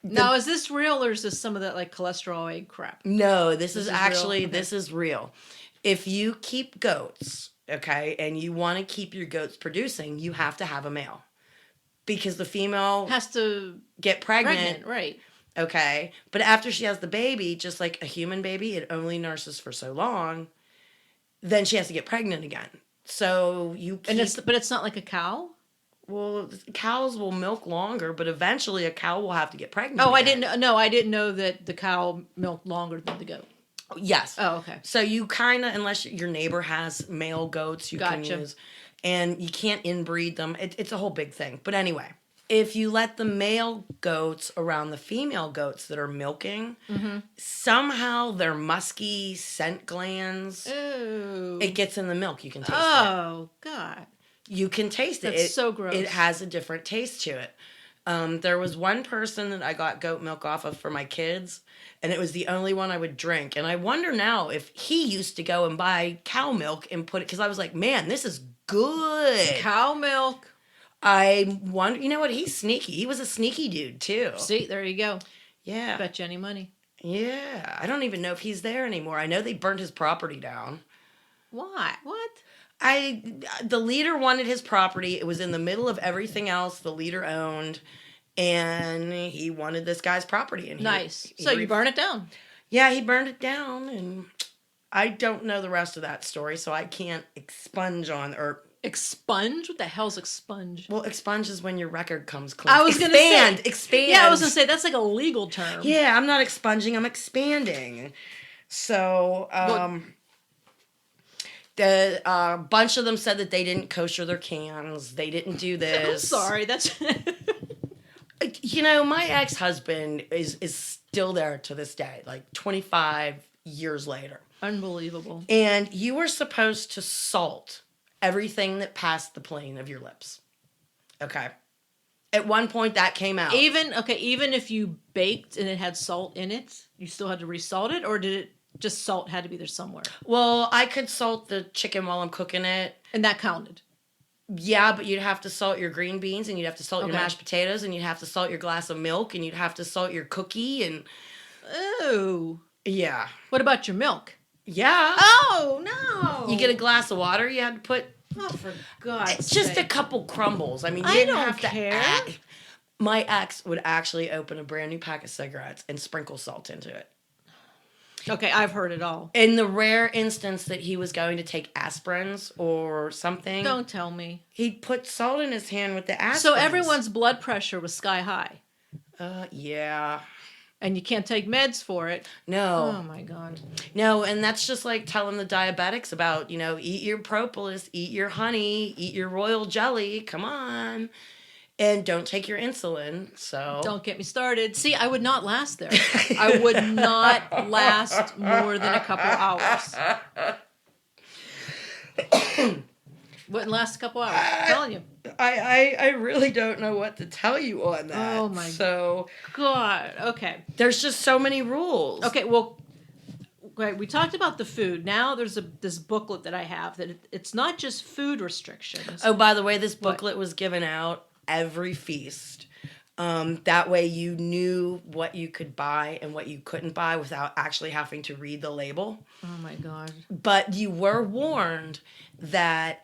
Now, is this real or is this some of that like cholesterol egg crap?
No, this is
is
actually,
real? Okay.
this is real. If you keep goats, okay, and you want to keep your goats producing, you have to have a male. Because the female
Has to
get pregnant,
right?
okay, but after she has the baby, just like a human baby, it only nurses for so long, then she has to get pregnant again. So you keep,
And it's not like a cow.
well, cows will milk longer, but eventually a cow will have to get pregnant
Oh, I
again.
didn't know that the cow milked longer than the goat.
Yes.
Oh, okay.
So you kind of, unless your neighbor has male goats, you can
Gotcha.
use, and you can't inbreed them. It's a whole big thing. But anyway, if you let the male goats around the female goats that are milking, somehow their musky scent glands,
Oh.
it gets in the milk. You can taste it.
Oh God.
You can taste it.
That's so gross.
It has a different taste to it. There was one person that I got goat milk off of for my kids, and it was the only one I would drink. And I wonder now if he used to go and buy cow milk and put it, because I was like, man, this is good.
Cow milk.
I wonder, you know what? He's sneaky. He was a sneaky dude, too.
See, there you go.
Yeah.
Bet you any money.
Yeah. I don't even know if he's there anymore. I know they burned his property down.
Why? What?
The leader wanted his property. It was in the middle of everything else the leader owned, and he wanted this guy's property. And
Nice. So you burn it down.
Yeah, he burned it down, and I don't know the rest of that story, so I can't expunge on or.
Expunge? What the hell's expunge?
Well, expunge is when your record comes clean.
I was gonna say
expand.
Yeah, I was gonna say that's like a legal term.
Yeah, I'm not expunging. I'm expanding. So, the bunch of them said that they didn't kosher their cans. They didn't do
I'm
this.
sorry. That's
You know, my ex-husband is still there to this day, like 25 years later.
unbelievable.
And you were supposed to salt everything that passed the plane of your lips. Okay. At one point that came out.
Even if you baked and it had salt in it, you still had to resalt it, or did it just salt had to be there somewhere?
Well, I could salt the chicken while I'm cooking it.
And that counted.
Yeah, but you'd have to salt your green beans, and you'd have to salt your
Okay.
mashed potatoes, and you'd have to salt your glass of milk, and you'd have to salt your cookie, and
Oh.
yeah.
What about your milk?
Yeah.
Oh no.
You get a glass of water, you had to put
Oh, for God's
it's just a
sake.
couple crumbles. I mean, you
I
didn't
don't
have to
care.
add. My ex would actually open a brand new pack of cigarettes and sprinkle salt into it.
Okay, I've heard it all.
In the rare instance that he was going to take aspirins or something,
Don't tell me.
he'd put salt in his hand with the aspirins.
So everyone's blood pressure was sky high.
Yeah.
And you can't take meds for it.
No.
Oh my God.
No, and that's just like telling the diabetics about, eat your propolis, eat your honey, eat your royal jelly. Come on. And don't take your insulin. So
Don't get me started. See, I would not last there. I would not last more than a couple hours. Wouldn't last a couple hours. I'm telling you.
I really don't know what to tell you on that.
Oh my
So
God. Okay.
there's just so many rules.
Okay, well, okay, we talked about the food. Now there's this booklet that I have that it's not just food restrictions.
Oh, by the way, this booklet was given out every feast. That way you knew what you could buy and what you couldn't buy without actually having to read the label.
Oh my God.
But you were warned that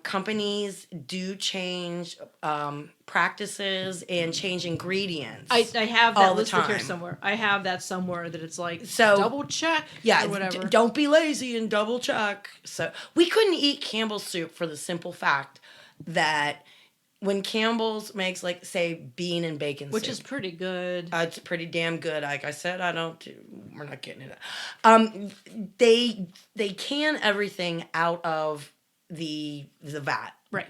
companies do change practices and change ingredients.
I have
all
that
the
listed here
time.
somewhere. I have that somewhere that it's like
So-
double check
Yeah,
or whatever.
don't be lazy and double check. So we couldn't eat Campbell's soup for the simple fact that when Campbell's makes, like, say, bean and bacon
Which
soup,
is pretty good.
it's pretty damn good. Like I said, we're not getting it. They can everything out of the vat,
Right.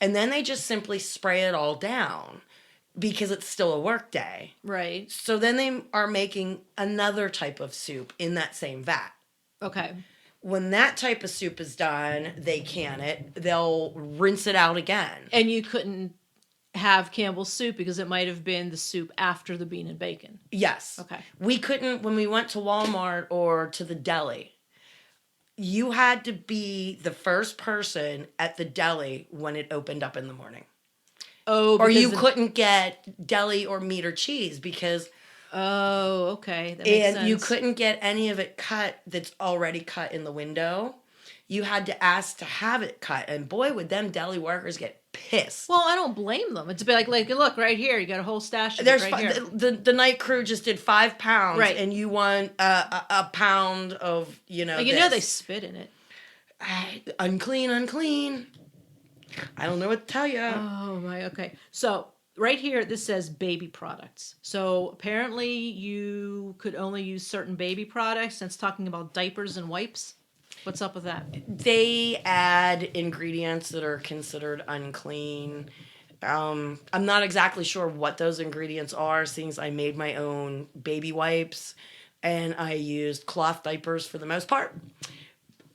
and then they just simply spray it all down because it's still a work day.
Right.
So then they are making another type of soup in that same vat.
Okay.
When that type of soup is done, they can it. They'll rinse it out again.
And you couldn't have Campbell's soup because it might have been the soup after the bean and bacon.
Yes.
Okay.
We couldn't, when we went to Walmart or to the deli, you had to be the first person at the deli when it opened up in the morning.
Oh,
Or
because
you couldn't get deli or meat or cheese because,
Oh, okay. That makes
and
sense.
you couldn't get any of it cut that's already cut in the window. You had to ask to have it cut. And boy, would them deli workers get pissed.
Well, I don't blame them. It's a bit like look right here. You got a whole stash of
There's
it right here.
the night crew just did 5 pounds,
Right.
and you want a pound of
Like,
this.
they spit in it.
Unclean. I don't know what to tell you.
Oh my. Okay. So right here, this says baby products. So apparently, you could only use certain baby products. And it's talking about diapers and wipes. What's up with that?
They add ingredients that are considered unclean. I'm not exactly sure what those ingredients are, since I made my own baby wipes and I used cloth diapers for the most part.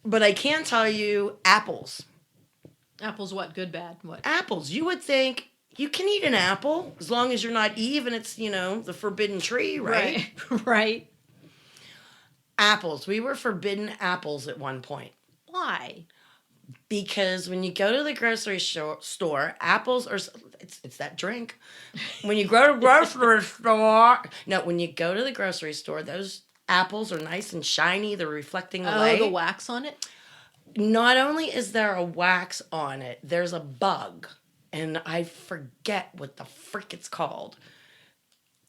But I can tell you, apples.
Apples, what? Good, bad, what?
Apples. You would think you can eat an apple as long as you're not Eve and it's, the forbidden tree, right?
Right.
Apples. We were forbidden apples at one point.
Why?
Because when you go to the grocery store, apples are, it's that drink. When you go to the grocery store, no, when you go to the grocery store, those apples are nice and shiny. They're reflecting the light.
The wax on it?
Not only is there a wax on it, there's a bug. And I forget what the frick it's called.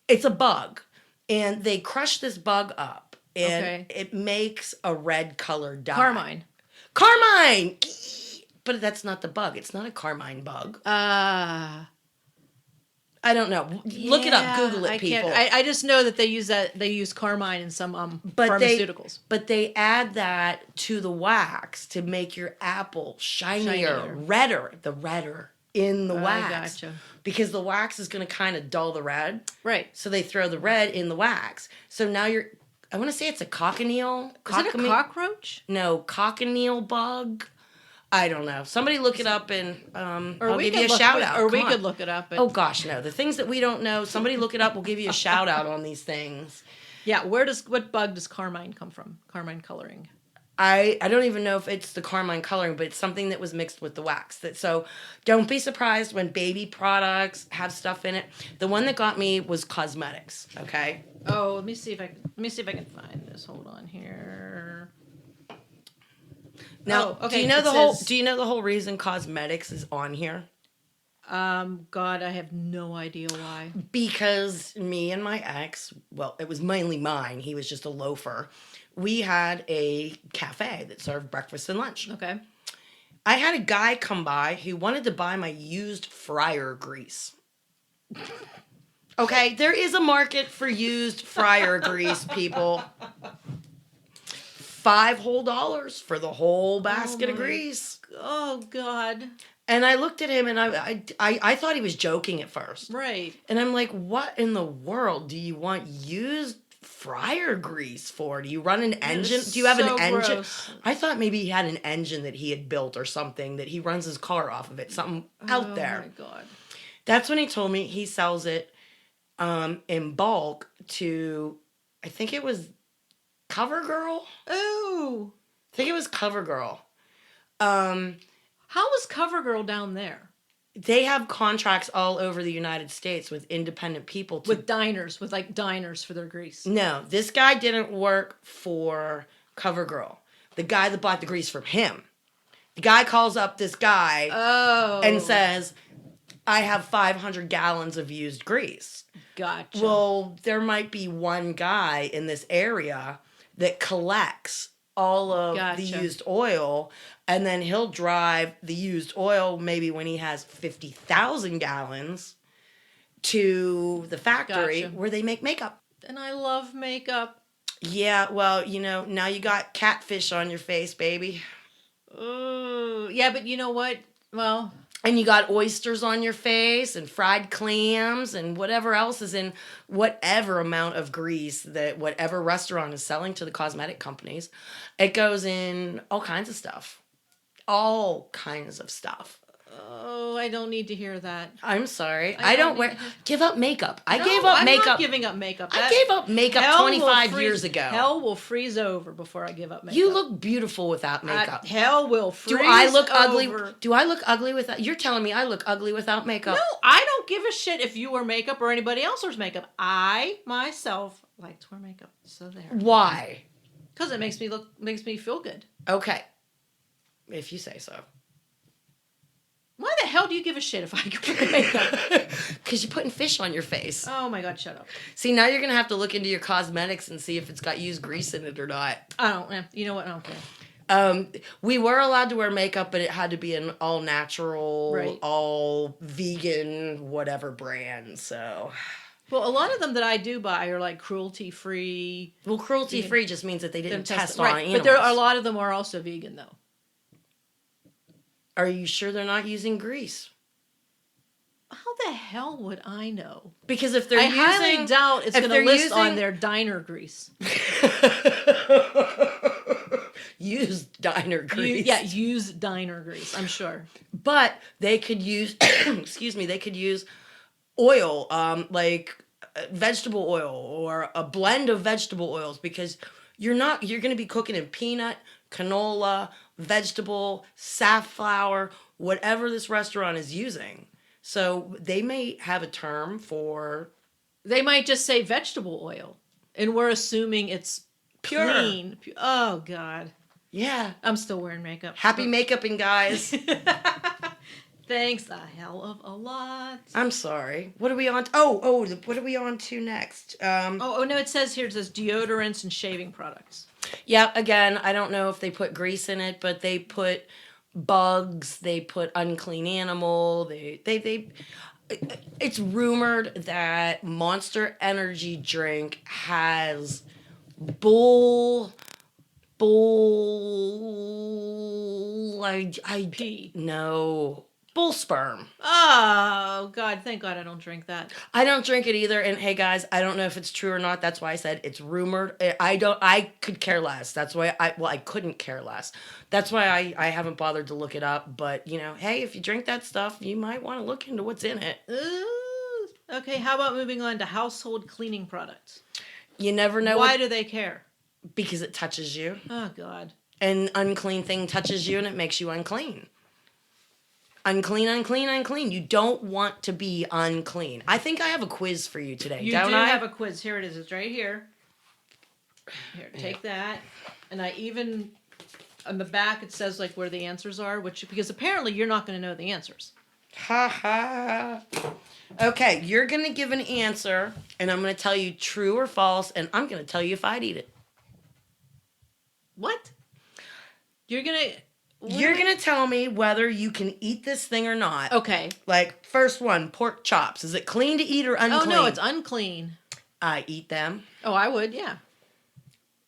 It's a bug. And they crush this bug up. And it makes a red colored dye. Carmine! But that's not the bug. It's not a carmine bug. I don't know. Look it up. Google it, people.
I just know that they use carmine in some pharmaceuticals.
But they add that to the wax to make your apple shinier. Redder. The redder in the wax.
Gotcha.
Because the wax is going to kind of dull the red.
Right.
So they throw the red in the wax. So now I want to say it's a cochineal.
Is it a cockroach?
No, cochineal bug. I don't know. Somebody look it up and I'll give you a shout out.
Or we could look it up.
Oh gosh, no. The things that we don't know, somebody look it up. We'll give you a shout out on these things.
Yeah, what bug does carmine come from? Carmine coloring.
I don't even know if it's the carmine coloring, but it's something that was mixed with the wax. So don't be surprised when baby products have stuff in it. The one that got me was cosmetics. Okay.
Oh, let me see if I can find this. Hold on here.
Now,
okay.
do you know the whole reason cosmetics is on here?
God, I have no idea why.
Because me and my ex, well, it was mainly mine, he was just a loafer. We had a cafe that served breakfast and lunch.
Okay.
I had a guy come by who wanted to buy my used fryer grease. Okay, there is a market for used fryer grease, people. $5 whole for the whole basket of grease.
Oh, God.
And I looked at him and I thought he was joking at first.
Right.
And I'm like, what in the world do you want used fryer grease for? Do you run an engine? Do you have
so
an engine?
gross.
I thought maybe he had an engine that he had built or something that he runs his car off of it. Something out there.
Oh, my God.
That's when he told me he sells it in bulk to, I think it was CoverGirl.
Ooh.
I think it was CoverGirl.
How was CoverGirl down there?
They have contracts all over the United States with independent people.
With diners, with like diners for their grease.
No, this guy didn't work for CoverGirl. The guy that bought the grease from him. The guy calls up this guy and says, I have 500 gallons of used grease.
Gotcha.
Well, there might be one guy in this area that collects all of the used oil, and then he'll drive the used oil maybe when he has 50,000 gallons to the factory where they make makeup.
And I love makeup.
Yeah, well, now you got catfish on your face, baby.
Ooh. Yeah, but you know what? Well...
And you got oysters on your face and fried clams and whatever else is in whatever amount of grease that whatever restaurant is selling to the cosmetic companies. It goes in all kinds of stuff. All kinds of stuff.
Oh, I don't need to hear that.
I'm sorry. I don't give up makeup. I
No,
gave up
I'm
makeup.
not giving up makeup.
I gave up makeup 25 years ago.
Hell will freeze over before I give up makeup.
You look beautiful without makeup.
Hell will freeze over.
Do I look ugly? Do I look ugly without? You're telling me I look ugly without makeup?
No, I don't give a shit if you wear makeup or anybody else wears makeup. I myself like to wear makeup. So there.
Why?
Because it makes me feel good.
Okay. If you say so.
Why the hell do you give a shit if I wear makeup?
Because you're putting fish on your face.
Oh my God, shut up.
See, now you're going to have to look into your cosmetics and see if it's got used grease in it or not.
I don't, you know what, I don't care.
We were allowed to wear makeup, but it had to be an all natural, all vegan, whatever brand, so...
Well, a lot of them that I do buy are like cruelty-free.
Well, cruelty-free just means that they didn't test on animals.
But there are a lot of them are also vegan, though.
Are you sure they're not using grease?
How the hell would I know?
Because if they're
I highly doubt it's going to list on their diner grease.
Used diner grease.
Use diner grease, I'm sure.
But they could use, they could use oil, like vegetable oil or a blend of vegetable oils, because you're going to be cooking in peanut, canola, vegetable, safflower, whatever this restaurant is using. So they may have a term for...
They might just say vegetable oil, and we're assuming it's
pure.
Clean. Oh, God.
Yeah.
I'm still wearing makeup.
Happy makeuping, guys.
Thanks a hell of a lot.
I'm sorry. What are we on? What are we on to next?
No, it says deodorants and shaving products.
Yeah, again, I don't know if they put grease in it, but they put bugs, they put unclean animal, it's rumored that Monster Energy drink has bull sperm.
Oh, God, thank God I don't drink that.
I don't drink it either, and hey guys, I don't know if it's true or not. That's why I said it's rumored. I could care less. That's why I couldn't care less. That's why I haven't bothered to look it up, but hey, if you drink that stuff, you might want to look into what's in it.
Ooh. Okay, how about moving on to household cleaning products?
You never know.
Why do they care?
Because it touches you.
Oh, God.
An unclean thing touches you and it makes you unclean. Unclean, unclean, unclean. You don't want to be unclean. I think I have a quiz for you today, don't I?
You do have a quiz. Here it is. It's right here. Here, take that. And I even, on the back, it says like where the answers are, because apparently you're not going to know the answers.
Ha ha. Okay, you're going to give an answer, and I'm going to tell you true or false, and I'm going to tell you if I'd eat it.
What? You're gonna
tell me whether you can eat this thing or not.
Okay.
Like, first one, pork chops. Is it clean to eat or unclean?
Oh, no, it's unclean.
I eat them.
Oh, I would, yeah.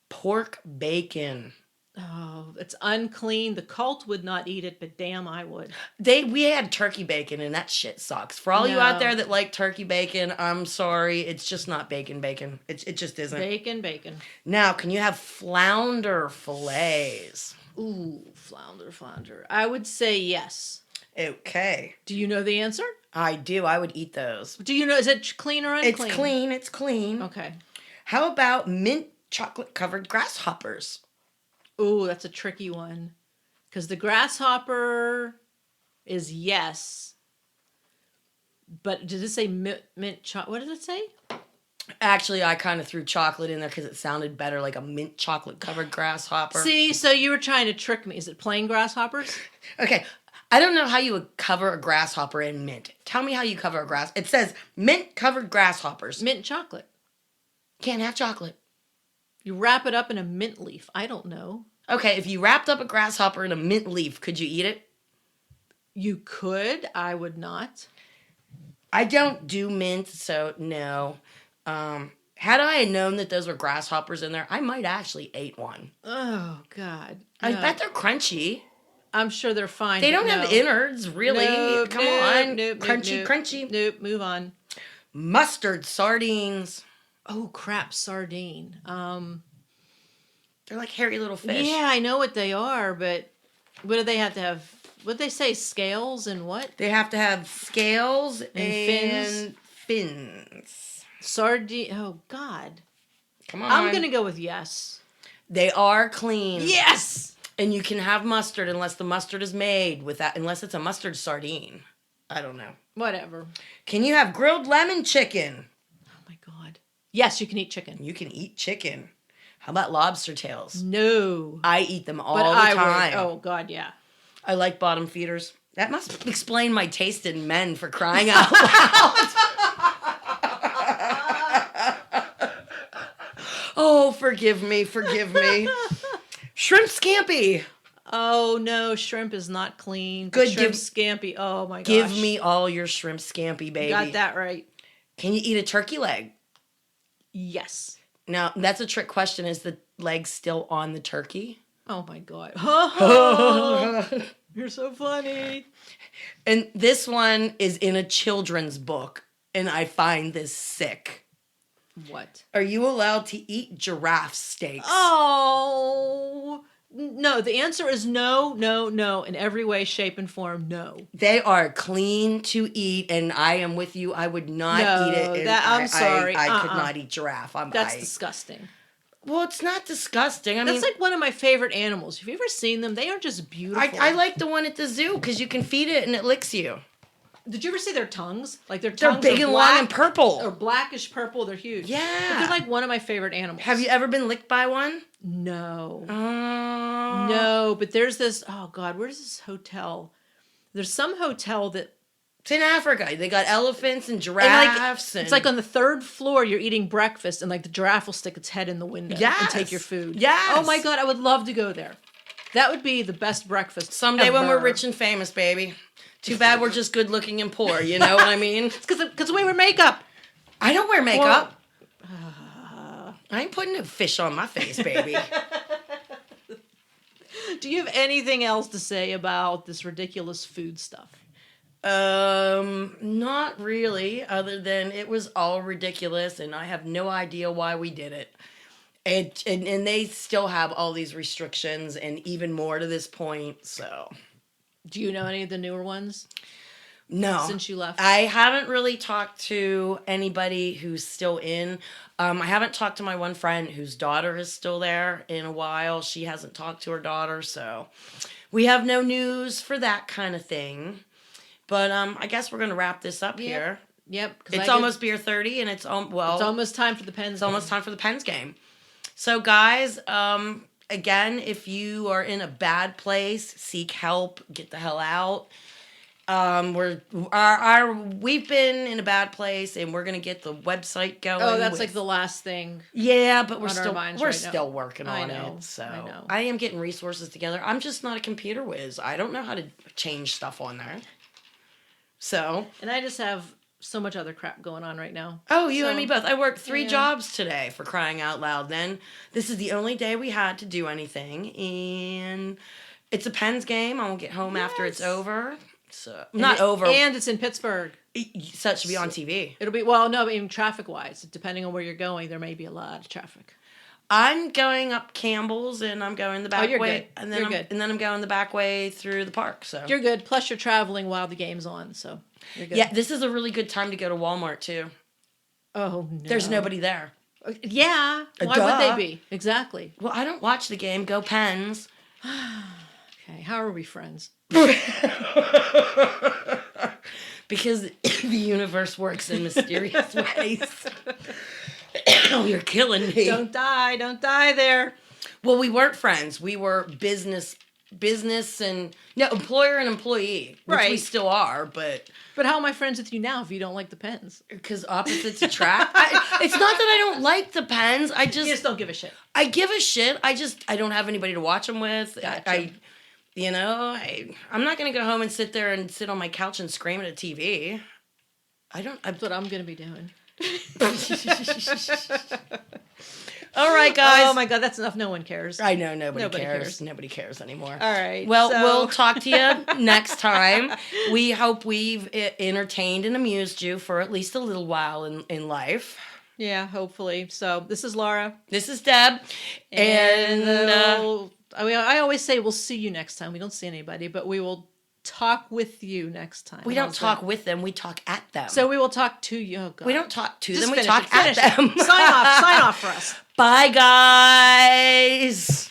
Pork bacon.
Oh, it's unclean. The cult would not eat it, but damn, I would.
We had turkey bacon, and that shit sucks. For all you out
No.
there that like turkey bacon, I'm sorry. It's just not bacon. It just isn't.
Bacon.
Now, can you have flounder fillets?
Ooh, flounder. I would say yes.
Okay.
Do you know the answer?
I do. I would eat those.
Do you know, is it clean or unclean?
It's clean.
Okay.
How about mint chocolate covered grasshoppers?
Ooh, that's a tricky one. Because the grasshopper is yes. But did it say mint chocolate? What did it say?
Actually, I kind of threw chocolate in there because it sounded better, like a mint chocolate covered grasshopper.
See, so you were trying to trick me. Is it plain grasshoppers?
Okay, I don't know how you would cover a grasshopper in mint. Tell me how you cover a grass. It says mint covered grasshoppers.
Mint chocolate.
Can't have chocolate.
You wrap it up in a mint leaf. I don't know.
Okay, if you wrapped up a grasshopper in a mint leaf, could you eat it?
You could. I would not.
I don't do mint, so no. Had I known that those were grasshoppers in there, I might actually ate one.
Oh, God.
I
No.
bet they're crunchy.
I'm sure they're fine.
They don't
but
have
no.
innards, really.
Nope,
Come
nope,
on.
nope,
Crunchy,
nope,
crunchy.
Nope, move on.
Mustard sardines.
Oh, crap, sardine.
They're like hairy little fish.
Yeah, I know what they are, but what do they have to have? What they say, scales and what?
They have to have scales and
fins?
fins.
Sardine. Oh, God.
Come on.
I'm going to go with yes.
They are clean.
Yes!
And you can have mustard unless the mustard is made with that, unless it's a mustard sardine. I don't know.
Whatever.
Can you have grilled lemon chicken?
Oh, my God. Yes, you can eat chicken.
You can eat chicken. How about lobster tails?
No.
I eat them all
But
the
I
time.
would. Oh, God, yeah.
I like bottom feeders. That must explain my taste in men, for crying out loud. Oh, forgive me. Shrimp scampi.
Oh, no, shrimp is not clean.
Good,
Shrimp
give-
scampi. Oh, my gosh.
Give me all your shrimp scampi, baby.
Got that right.
Can you eat a turkey leg?
Yes.
Now, that's a trick question. Is the leg still on the turkey?
Oh, my God.
And
You're so funny.
this one is in a children's book, and I find this sick.
What?
Are you allowed to eat giraffe steaks?
Oh, no. The answer is no, in every way, shape, and form, no.
They are clean to eat, and I am with you. I would not
No,
eat it. And
I'm sorry.
I could not eat giraffe.
That's disgusting.
Well, it's not disgusting.
That's like one of my favorite animals. Have you ever seen them? They are just beautiful.
I like the one at the zoo because you can feed it and it licks you.
Did you ever see their tongues? Like their
They're
tongues
big
are
and
black,
long and purple.
or blackish purple. They're huge.
Yeah.
But they're like one of my favorite animals.
Have you ever been licked by one?
No.
Oh.
No, but there's this, oh God, where's this hotel? There's some hotel that
It's in Africa. They got elephants and
and
giraffes.
it's like on the third floor you're eating breakfast and like the giraffe will stick its head in the window and
Yes.
take your food.
Yes.
Oh my God, I would love to go there. That would be the best breakfast
Someday when we're
ever.
rich and famous, baby. Too bad we're just good looking and poor. You know what I mean?
It's because we wear makeup.
I don't wear makeup. I ain't putting no fish on my face, baby.
Do you have anything else to say about this ridiculous food stuff?
Not really, other than it was all ridiculous and I have no idea why we did it. And they still have all these restrictions and even more to this point, so.
Do you know any of the newer ones
No.
since you left?
I haven't really talked to anybody who's still in. I haven't talked to my one friend whose daughter is still there in a while. She hasn't talked to her daughter, so we have no news for that kind of thing. But I guess we're gonna wrap this up here.
Yep. 'cause
It's
I
almost beer 30, and it's
it's almost time for the Pens.
it's almost time for the Pens game. So guys, again, if you are in a bad place, seek help, get the hell out. We've been in a bad place, and we're gonna get the website going.
Oh, that's like the last thing.
Yeah, but we're
on our
still
minds
we're
right now.
still working
I
on
know,
it. So
I know.
I am getting resources together. I'm just not a computer whiz. I don't know how to change stuff on there. So
And I just have so much other crap going on right now.
oh, you and
So,
me both. I worked 3
yeah.
jobs today, for crying out loud. Then this is the only day we had to do anything, and it's a Pens game. I will get home after it's
Yes.
over. So
And
not over.
And it's in Pittsburgh.
So it should be on TV.
It'll be, well, no, even traffic wise, depending on where you're going, there may be a lot of traffic.
I'm going up Campbell's, and I'm going the back
you're
way,
good.
and then
You're
I'm,
good.
and then I'm going the back way through the park. So
You're good. Plus, you're traveling while the game's on, so you're good.
yeah, this is a really good time to go to Walmart too.
Oh, no.
There's nobody there.
Yeah. Why would
Duh.
they be? Exactly.
Well, I don't watch the game. Go Pens.
Okay. How are we friends?
Because the universe works in mysterious ways. Oh, you're killing me.
Don't die. Don't die there.
Well, we weren't friends. We were business and no, employer and employee, which we
Right.
still are, but
But how am I friends with you now if you don't like the Pens?
because opposites attract. It's not that I don't like the Pens. I
You just
just
don't give a shit.
I give a shit. I don't have anybody to watch them with.
Gotcha.
I'm not gonna go home and sit there and sit on my couch and scream at a TV.
That's what I'm going to be doing.
All right, guys.
Oh my God, that's enough. No one cares.
I know nobody
Nobody
cares.
cares.
Nobody cares anymore.
All right.
Well,
so-
we'll talk to you next time. We hope we've entertained and amused you for at least a little while in life.
Yeah, hopefully. So this is Laura.
This is Deb, and
I always say we'll see you next time. We don't see anybody, but we will talk with you next time.
we don't
How's
talk
that?
with them. We talk at them.
So we will talk to you. Oh, God.
we don't talk to
Just
them. We
finish
talk
it, finish
at
it.
them.
Sign off. Sign off for us.
Bye, guys.